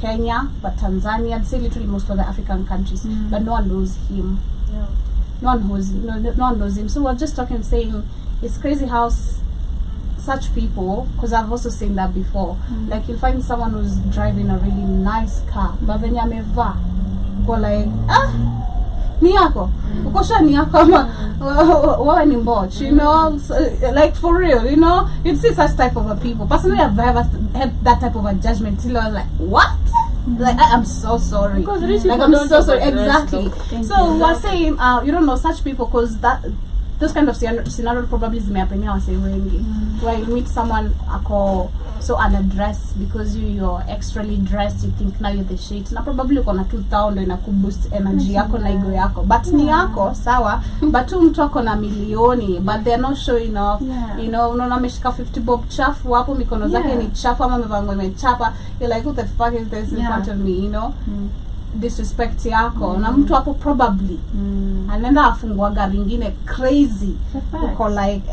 Kenya but Tanzania, I'd say literally most of the African countries, but no one knows him. No one knows him. So we're just talking, saying it's crazy how such people, because I've also seen that before, like you'll find someone who's driving a really nice car, but when you're go like, ni yako ukosha ni yako wewe ni mboch, you know, so, like for real, you know, you'd see such type of a people. Personally, I've never had that type of a judgment till I was like, what? Like, I'm so sorry. Because like, I'm so sorry. Exactly. So we're saying, you don't know such people, because that those kind of scenario probably zimehapenia wase wengi, where you meet someone ako so unaddressed because you're extrally dressed, you think now you're the shit, na probably uko na 2000 ina kuboost energy yako na ego yako, but ni yako sawa, but tu mtu ako na milioni but they're not showing off. You know, unaona ameshika 50 bob chafu hapo, mikono zake ni chafu ama amevaa nguo imechapa, you're like, who the fuck is this in front of me, you know? Disrespect yako na mtu hapo probably anaenda afungua gari ingine crazy, uko like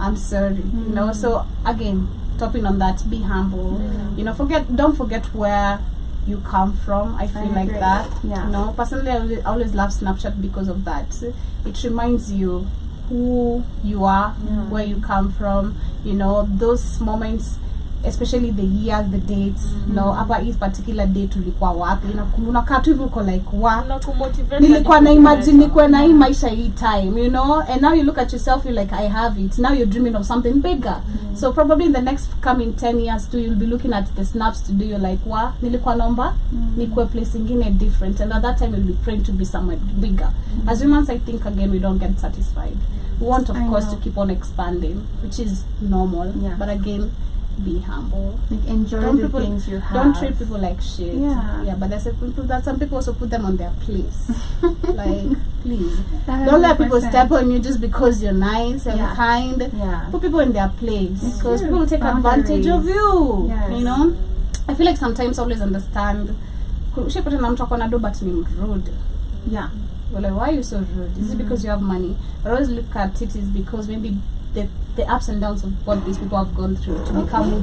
I'm sorry, you know. So again, topping on that, be humble, you know, don't forget where you come from. I feel like that, you know. Personally, I always love Snapchat because of that. It reminds you who you are, where you come from, you know, those moments, especially the years, the dates, you know, hapa hii particular date tulikuwa wapi, unakaa tu hivyo uko like nilikuwa na imagine nikuwa na hii maisha hii time, you know, and now you look at yourself, you're like, I have it. Now you're dreaming of something bigger. So probably in the next coming 10 years too, you'll be looking at the snaps to do, you're like, wa nilikuwa naomba nikuwe place ingine different, and at that time you'll be praying to be somewhere bigger. As humans, I think again we don't get satisfied. We want, of course, to keep on expanding, which is normal, but again, be humble. Like enjoy the things you have. Don't treat people like shit. But there's some people also put them on their place. Like, please, don't let people step on you just because you're nice and kind. Put people in their place, because people will take advantage of you. You know, I feel like sometimes I always understand. Ushapata na mtu akona do but ni rude. You're like, why are you so rude? Is it because you have money? I always look at it is because maybe the ups and downs of what these people have gone through to become who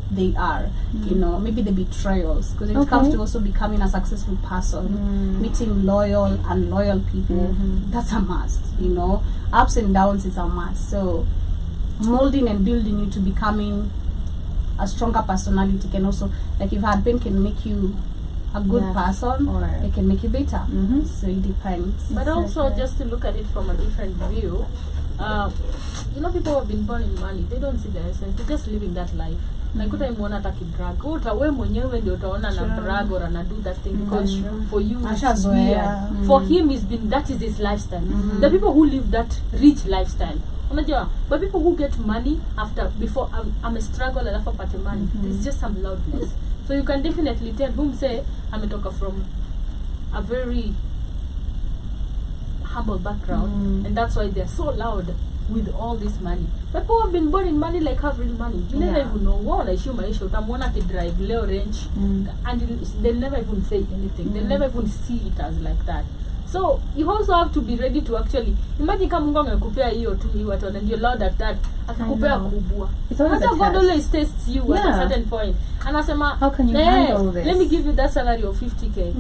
they are, you know, maybe the betrayals, because it comes to also becoming a successful person, meeting loyal and loyal people, that's a must, you know. Ups and downs is a must. So molding and building you to becoming a stronger personality can also, like, if had pain can make you a good person, or it can make you better. So it depends. But also just to look at it from a different view, you know, people who have been born in money, they don't see the essence, they're just living that life. Like, utaimwona taki drag, utawe mwenyewe ndio utaona na drag or na do that thing, because for you it's weird. For him that is his lifestyle. The people who live that rich lifestyle, unajua, but people who get money before I'm a struggle alafu apate money, there's just some loudness. So you can definitely tell whom say ametoka from a very humble background, and that's why they're so loud with all this money. But people have been born in money, like have real money. You never even know what I show my issue. Utamwona drive Leo range, and they'll never even say anything. They'll never even see it as like that. So you also have to be ready to actually imagine kama Mungu amekupea hiyo tu hiyo watu, and you're loud at that, akakupea kubwa. God always tests you at a certain point. Anasema, how can you handle this? Let me give you that salary of 50k.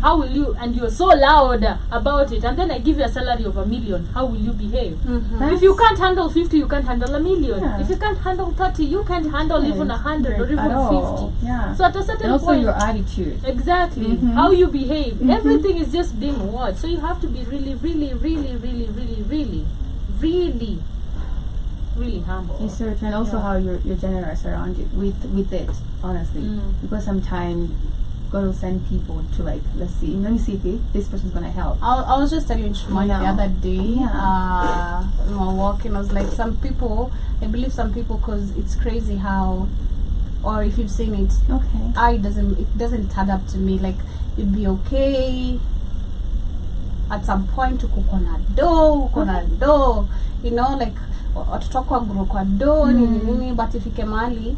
How will you? And you're so loud about it, and then I give you a salary of $1 million. How will you behave? If you can't handle 50, you can't handle $1 million. If you can't handle 30, you can't handle even 100 or even 50. So at a certain also point, your attitude. Exactly. How you behave. Everything is just being watched. So you have to be really, really, really, really, really, really, really, really humble. Yes, sir. And also how you're generous around it with it, honestly. Because sometimes God will send people to, like, let's see, let me see if this person's gonna help. I was just telling Shmani the other day, we were walking, I was like, I believe some people, because it's crazy how, or if you've seen it, it doesn't add up to me. Like, you'd be okay at some point, uko na do, you know, like, watoto wako waguru kwa do, nini, but ifike mahali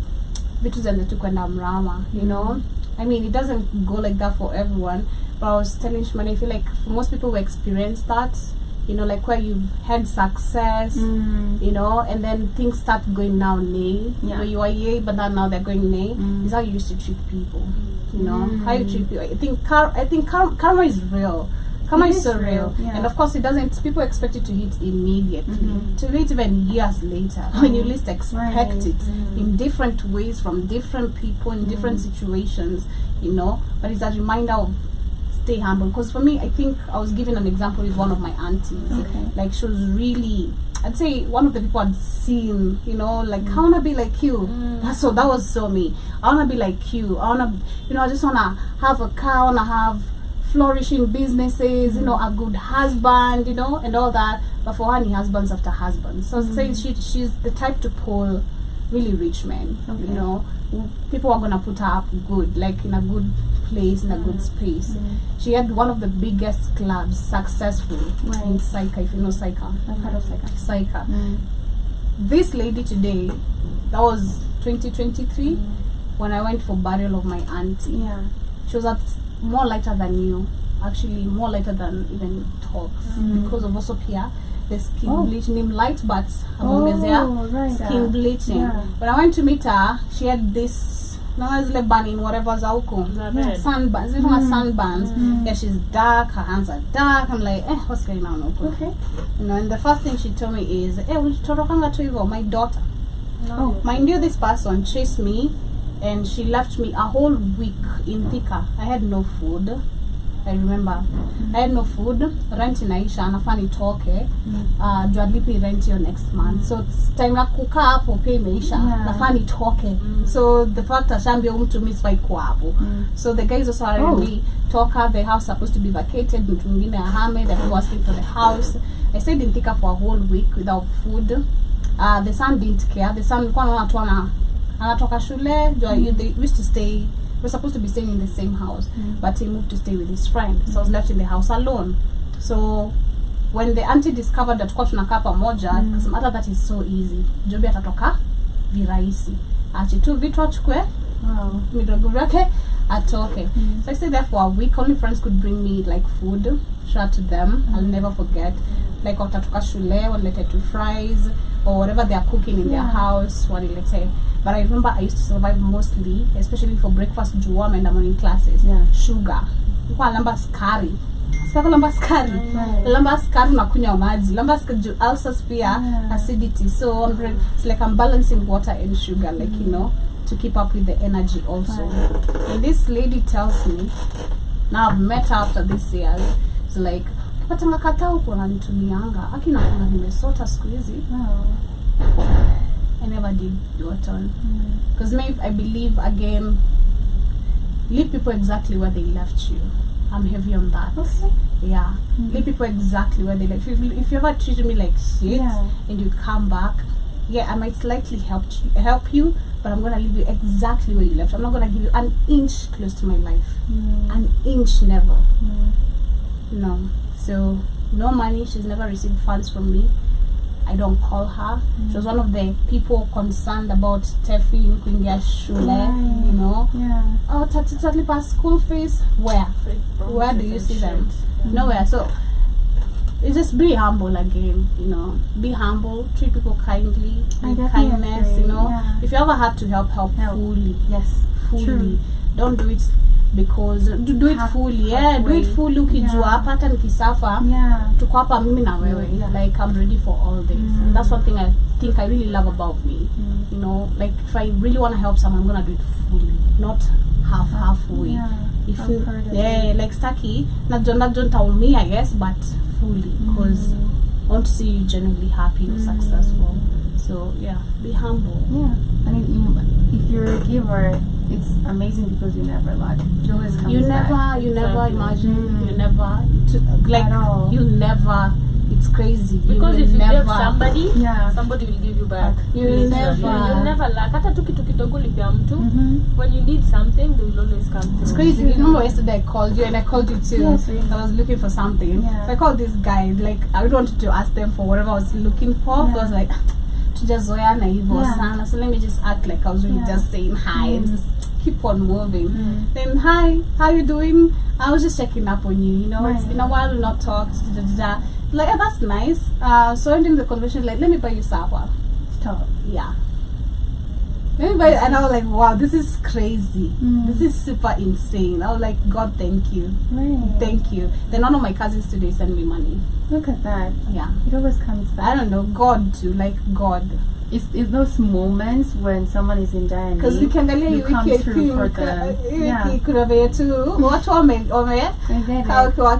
vitu zende tu kwenda mrama, you know. I mean, it doesn't go like that for everyone, but I was telling Shmani, I feel like for most people who experience that, you know, like where you've had success, you know, and then things start going down nay, where you are yay, but now they're going nay, is how you used to treat people, you know, how you treat people. I think karma is real. Karma is so real, and of course it doesn't. People expect it to hit immediately, to hit even years later when you least expect it, in different ways from different people in different situations, you know. But it's a reminder of stay humble. Because for me, I think I was giving an example with one of my aunties. Like, she was really, I'd say one of the people I'd seen, you know, like, I wanna be like you. That was so me. I wanna be like you. I wanna, you know, I just wanna have a car. I wanna have flourishing businesses, you know, a good husband, you know, and all that. but for her, husbands after husbands. So saying she's the type to pull really rich men. You know, people are gonna put her up good, like in a good place, in a good space. She had one of the biggest clubs, successful in Saika. If you know Saika, I've heard of Saika. Saika. This lady today, that was 2023 when I went for burial of my auntie. Yeah. She was more lighter than you, actually more lighter than even talks, because of also here the skin bleaching, light but skin bleaching. When I went to meet her, she had this burning whatever's sunburns, sunburns. Yeah, she's dark, her hands are dark. I'm like, what's going on? Okay. You know, and the first thing she told me is, my daughter. Mind you, this person chased me and she left me a whole week in Thika. I had no food. I remember I had no food, rent inaisha, anafaa nitoke, juadlipi rent your next month, so time ya kukaa hapo pay imeisha, nafaa nitoke. So the fact ashambia mtu mimi sifai kuwa hapo. So the guys also already toka, the house supposed to be vacated, mtu mwingine ahame, they were asking for the house. I stayed in Thika for a whole week without food. The son didn't care. The son alikuwa anaona tu anatoka shule, they used to stay. We're supposed to be staying in the same house, but he moved to stay with his friend, so I was left in the house alone. So when the auntie discovered that kwa tunakaa pamoja, akasema that is so easy, Jobi atatoka virahisi, achi tu vitu achukue midogo yake atoke. So I stayed there for a week. Only friends could bring me like food. Shout out to them. I'll never forget. Like watatoka shule, wanilete to fries or whatever they are cooking in their house, wanilete. But I remember I used to survive mostly, especially for breakfast, juam and the morning classes. Sugar. Kwa lamba skari. Saka lamba skari. Lamba skari na kunywa maji. Lamba skari ulcers pia acidity. So it's like I'm balancing water and sugar, like you know, to keep up with the energy also. And this lady tells me, now I've met her after this years, it's like, patanga kata huko na nitumianga. Akina kuna nimesota siku hizi. I never did do it on. Because maybe I believe again, leave people exactly where they left you. I'm heavy on that. Yeah. Leave people exactly where they left you. If you ever treated me like shit and you come back, I might slightly help you, but I'm gonna leave you exactly where you left. I'm not gonna give you an inch close to my life. An inch, never. No. So no money. She's never received funds from me. I don't call her. She was one of the people concerned about Tefi in kuingia shule, you know. Oh, talipa school fees. Where do you see them? Nowhere. So it's just be humble again, you know. Be humble, treat people kindly, with kindness, you know. If you ever had to help fully. Yes, fully. True. Don't do it because do it fully. Do it fully. Ukijua hata nikisafa tuko hapa mimi na wewe. Like I'm ready for all this. And that's one thing I think I really love about me. You know, like if I really want to help someone, I'm gonna do it fully, not halfway. If like Staki, not don't tell me, I guess, but fully, because I want to see you genuinely happy or successful. So be humble. I mean, if you're a giver, it's amazing because you never lack. It always comes you never back. imagine. You never like you never. It's crazy because if you give somebody, somebody will give you back. You'll never lack. Hata tu kitu kidogo lipia mtu. When you need something, they will always come through. It's crazy. You remember yesterday I called you and I called you too. Yes, I was looking for something. So I called this guy. Like I wanted to ask them for whatever I was looking for. I was like, tujazoeana hivyo sana. So let me just act like I was really just saying hi and just keep on moving. Then hi, how you doing? I was just checking up on you. You know, it's been a while we not talked. Like that's nice. So ending the conversation, like let me buy you supper. Stop. Let me buy, and I was like, wow, this is crazy. This is super insane. I was like, God, thank you. Thank you. Then one of my cousins today sent me money. Look at that. It always comes back. I don't know, God too, like God. It's those moments when someone is in dire need. Because you can you come through for them. Watu wame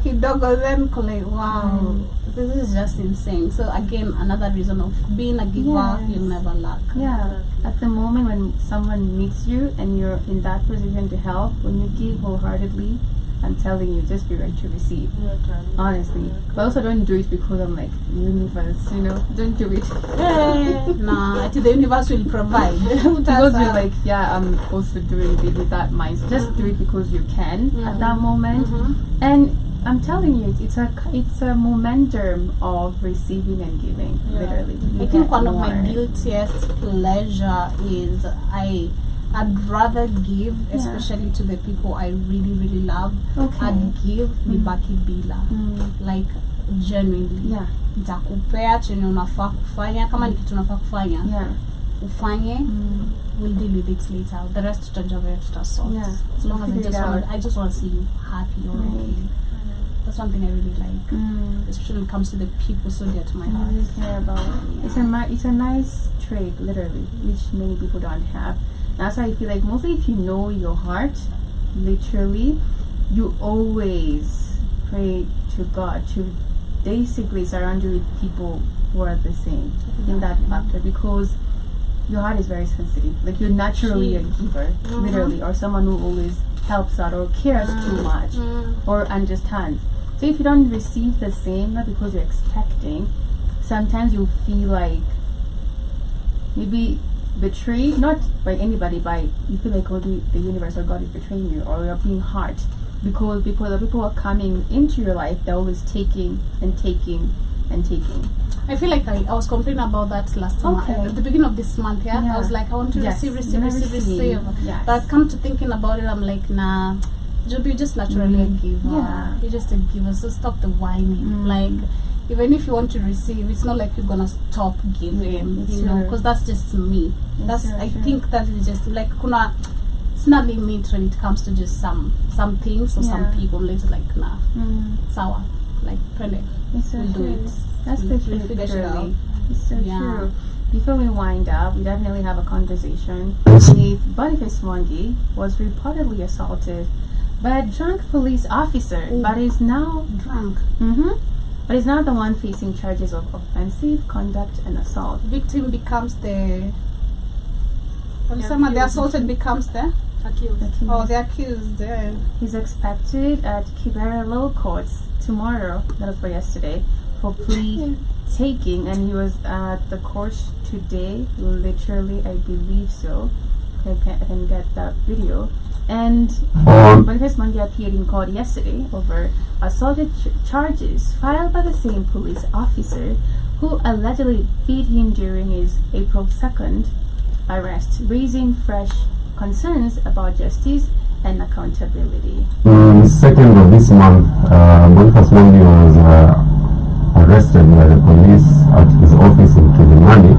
kidogo then like wow. This is just insane. So again, another reason of being a giver, you'll never lack. At the moment when someone needs you and you're in that position to help, when you give wholeheartedly, I'm telling you, just be ready to receive. Honestly. But also don't do it because I'm like, universe, don't do it. Nah, the universe will provide. Because you're like, yeah, I'm also doing it with that mind. So just do it because you can at that moment. And I'm telling you, it's a momentum of receiving and giving, literally. I think one of my guiltiest pleasure is I'd rather give, especially to the people I really, really love. I'd give nibaki bila. Like, genuinely. Nitakupea chenye unafaa kufanya. Kama ni kitu unafaa kufanya, ufanye. We'll deal with it later. The rest tutajua vile tutasort. As long as I just want to see you happy or okay. That's one thing I really like, especially when it comes to the people so dear to my heart. Really care about. It's a nice trait, literally, which many people don't have. That's why I feel like mostly if you know your heart, literally, you always pray to God to basically surround you with people who are the same in that factor, because your heart is very sensitive. Like, you're naturally a giver, literally, or someone who always helps out or cares too much or understands. So if you don't receive the same, not because you're expecting, sometimes you feel like maybe betrayed, not by anybody, you feel like the universe or God is betraying you, or you're being hurt because the people are coming into your life, they're always taking and taking and taking. I feel like I was complaining about that last month, at the beginning of this month. I was like, I want to receive. Yes. But come to thinking about it, I'm like, nah, you're just naturally a giver. You're just a giver, so stop the whining. Like, even if you want to receive, it's not like you're gonna stop giving, because that's just me. I think that is just like it's not limit when it comes to just some things or some people. It's like, nah, sour, like panic. We'll do it. That's the truth, literally. It's so true. Before we wind up, we definitely have a conversation with Boniface Mwangi was reportedly assaulted by a drunk police officer, but is now drunk. But is now the one facing charges of offensive conduct and assault. Victim becomes the assaulted becomes the accused. Oh, the accused. He's expected at Kibera Low Courts tomorrow. That was for yesterday. For plea taking, and he was at the court today, literally, I believe so. I can get that video. And Boniface Mwangi appeared in court yesterday over assaulted charges filed by the same police officer who allegedly beat him during his April 2nd arrest, raising fresh concerns about justice and accountability. On the 2nd of this month, Boniface Mwangi was arrested by the police at his office in Tubonge.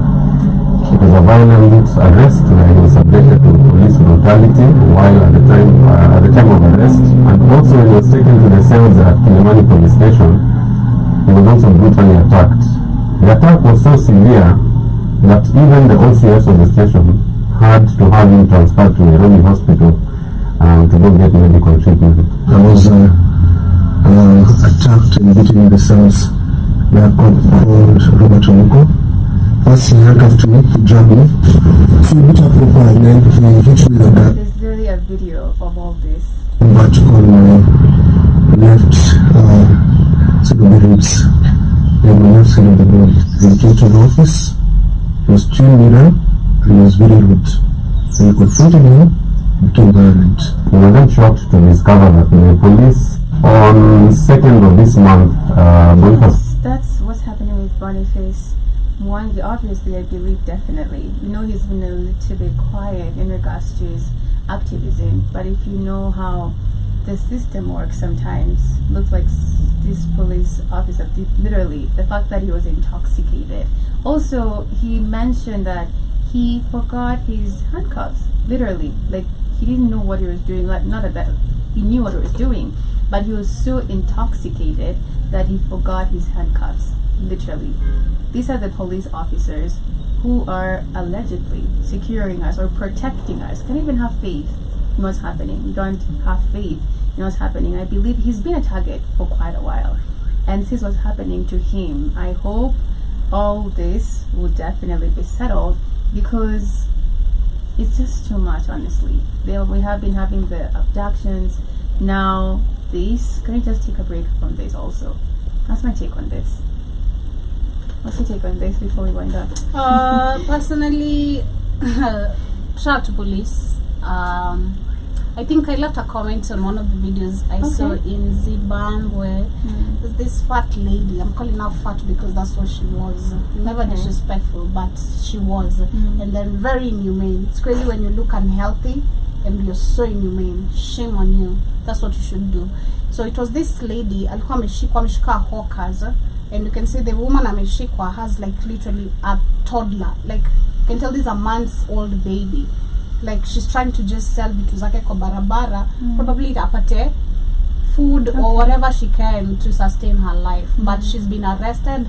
It was a violent arrest where he was subjected to police brutality while at the time of arrest, and also he was taken to the cells at Kilimani police station. He was also brutally attacked. The attack was so severe that even the OCS of the station had to have him transferred to Nairobi Hospital to go get medical treatment. I was attacked and beaten in the cells. They are called Robert Omuko. First he handcuffed me, he dragged me, so he beat up proper, and then he hit me like that. There's literally a video of all this. But on my left side of the ribs, and my left side of the body. He came to the office, he was chewing me down, and he was very rude. When I confronted him, he became violent. We were then shocked to discover that the police, on 2nd of this month, That's what's happening with Boniface Mwangi. Obviously, I believe definitely. He's been a little bit quiet in regards to his activism, but if you know how the system works sometimes, looks like this police officer, literally, the fact that he was intoxicated. Also, he mentioned that he forgot his handcuffs, literally. Like, he didn't know what he was doing. Like, not that he knew what he was doing, but he was so intoxicated that he forgot his handcuffs, literally. These are the police officers who are allegedly securing us or protecting us. Can't even have faith in what's happening. You don't have faith in what's happening. I believe he's been a target for quite a while, and this is what's happening to him. I hope all this will definitely be settled, because it's just too much, honestly. We have been having the abductions. Now this. Can we just take a break from this also? That's my take on this. What's your take on this before we wind up? Personally, shout out to police. I think I left a comment on one of the videos I saw in Zimbabwe. There's this fat lady. I'm calling her fat because that's what she was. Never disrespectful, but she was. And then very inhumane. It's crazy when you look unhealthy and you're so inhumane. Shame on you. That's what you should do. So it was this lady. Alikuwa ameshika hawkers. And you can see the woman ameshikwa has like literally a toddler. Like you can tell this is a month-old baby. Like she's trying to just sell vitu zake kwa barabara, probably apate food or whatever she can to sustain her life. But she's been arrested,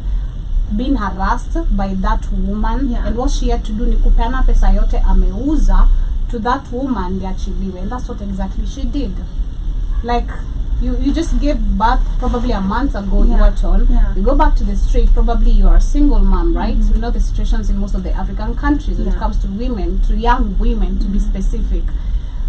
been harassed by that woman, and what she had to do ni kupeana pesa yote ameuza to that woman liachiliwe, and that's what exactly she did. Like you just gave birth probably a month ago, you go back to the street, probably you are a single mom, right? We know the situations in most of the African countries when it comes to women, to young women, to be specific.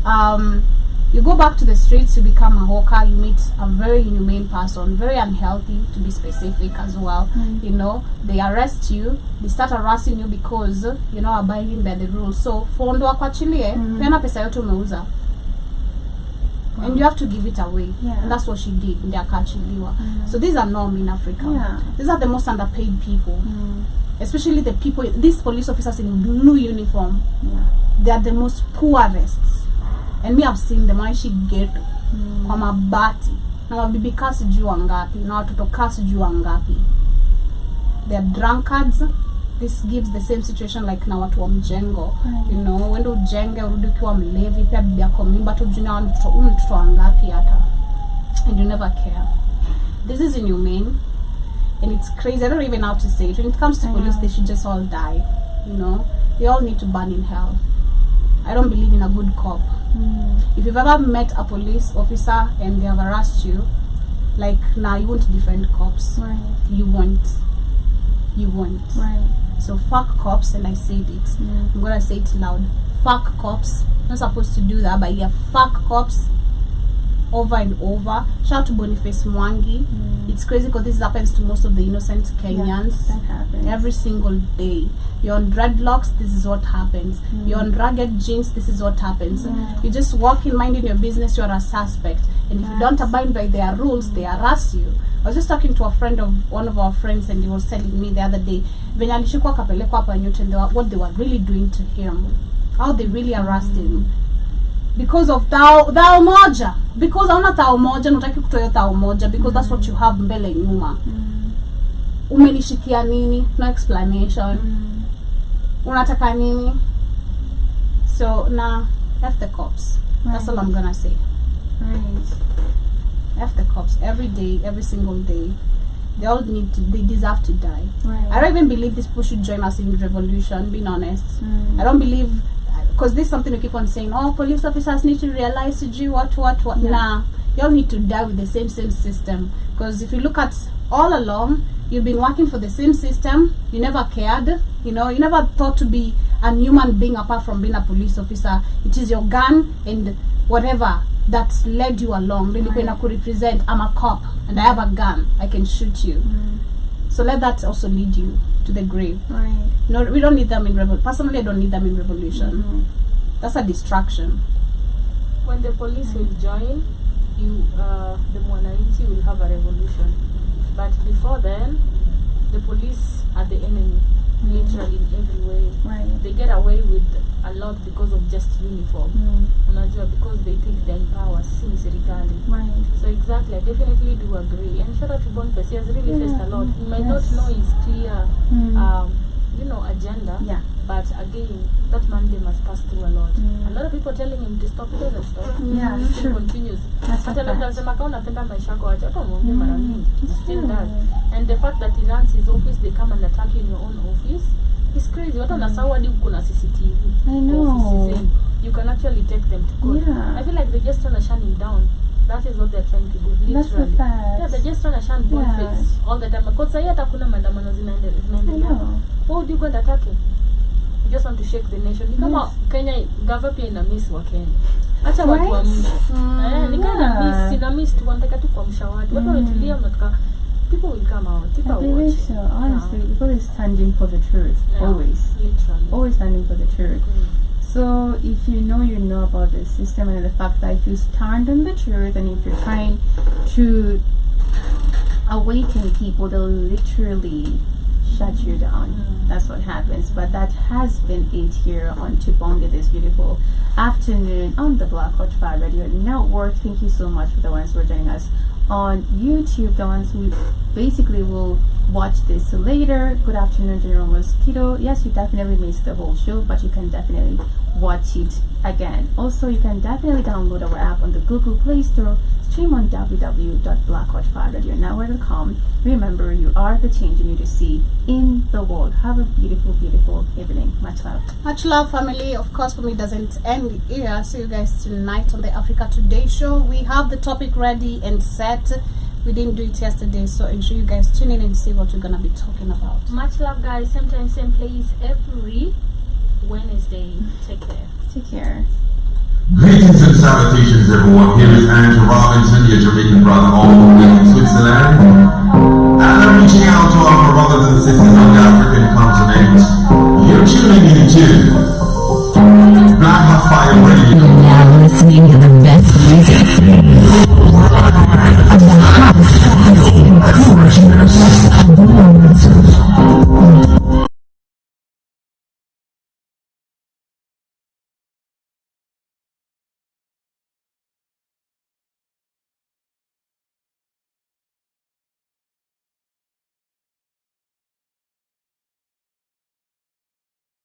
You go back to the streets, you become a hawker, you meet a very inhumane person, very unhealthy, to be specific as well. You know, they arrest you, they start harassing you because you're not abiding by the rules. So for ndo akwachilie, peana pesa yote umeuza. And you have to give it away. And that's what she did in the Akachiliwa. So these are norm in Africa. These are the most underpaid people. Especially the people, these police officers in blue uniform. They are the most poorest. And me have seen them actually get kwa mabati. Na wabibi kasi juu wangapi. Na watoto kasi juu wangapi. They are drunkards. This gives the same situation like na watu wa mjengo. You know, wendo ujenge urudi ukiwa mlevi pia bibi yako mimba tu juna wa mtoto wangapi hata. And you never care. This is inhumane. And it's crazy. I don't even know how to say it. When it comes to police, they should just all die. You know, they all need to burn in hell. I don't believe in a good cop. If you've ever met a police officer and they have harassed you, like now you won't defend cops. You won't. You won't. So fuck cops, and I said it. I'm gonna say it loud. Fuck cops. Not supposed to do that, but yeah, fuck cops. Over and over. Shout out to Boniface Mwangi. It's crazy because this happens to most of the innocent Kenyans. That happens every single day. You're on dreadlocks, this is what happens. You're on ragged jeans, this is what happens. You just walk in minding your business, you're a suspect. And if you don't abide by their rules, they harass you. I was just talking to a friend of one of our friends, and he was telling me the other day venye alishikwa kapelekwa hapa Newton, what they were really doing to him, how they really harassed him because of thou moja, because hauna thou moja, nutaki kutoa thou moja, because that's what you have mbele nyuma. Umenishikia nini? No explanation. Unataka nini? So nah, F the cops. That's all I'm gonna say. F the cops every day, every single day. They all they deserve to die. I don't even believe these people should join us in revolution, being honest. I don't believe, because this is something we keep on saying, oh, police officers need to realize what. Nah, you all need to die with the same system. Because if you look at all along, you've been working for the same system, you never cared, you know, you never thought to be a human being apart from being a police officer. It is your gun and whatever that led you along. Really, when I could represent, I'm a cop and I have a gun, I can shoot you. So let that also lead you to the grave. No, we don't need them in revolution. Personally, I don't need them in revolution. That's a distraction. When the police will join, the Mwananchi will have a revolution. But before then, the police are the enemy, literally in every way. They get away with a lot because of just uniform. Unajua, because they think they're in power, sisi serikali. So exactly, I definitely do agree. And shout out to Boniface, he has really faced a lot. He might not know his clear, agenda. But again, that man they must pass through a lot. A lot of people telling him to stop, he doesn't stop. He still continues. Hata labda anasema kama unapenda maisha yako acha hata muombe mara mingi. Still does. And the fact that he runs his office, they come and attack you in your own office, it's crazy. Watu wanasahau hadi kuna CCTV. I know. You can actually take them to court. I feel like they just trying to shut him down. That is what they're trying to do, literally. That's the fact. Yeah, they're just trying to shun Boniface all the time. Because sasa hata kuna maandamano zinaendelea. Why would you go and attack him? You just want to shake the nation. Kama Kenya government pia ina miss wa Kenya. Acha watu Right? waamke. Nikaenda Yeah. miss, sina miss tu wanataka tu kuamsha watu. Watu wametulia mnataka people will come out. People I will believe watch. so, honestly, because it's standing for the truth, always. Literally. Always standing for the truth. So if you know about the system and the fact that if you stand on the truth and if you're trying to awaken people, they'll literally shut you down. That's what happens. But that has been it here on Tubonge this beautiful afternoon on the Black Hot Fire Radio Network. Thank you so much for the ones who are joining us on YouTube, the ones who basically will watch this later. Good afternoon, General Mosquito. Yes, you definitely missed the whole show, but you can definitely watch it again. Also, you can definitely download our app on the Google Play Store. Stream on www.blackhotfirenetwork.com. Remember, you are the change you need to see in the world. Have a beautiful, beautiful evening. Much love. Much love, family. Of course, for me, doesn't end here. See you guys tonight on the Africa Today show. We have the topic ready and set. We didn't do it yesterday, so ensure you guys tune in and see what we're gonna be talking about. Much love, guys. Same time, same place, every Wednesday. Take care. Take care. Greetings and salutations, everyone. Here is Andrew Robinson, your Jamaican brother, all the way in Switzerland. And I'm reaching out to all my brothers and sisters on the African continent. You're tuning into Black Hot Fire Radio.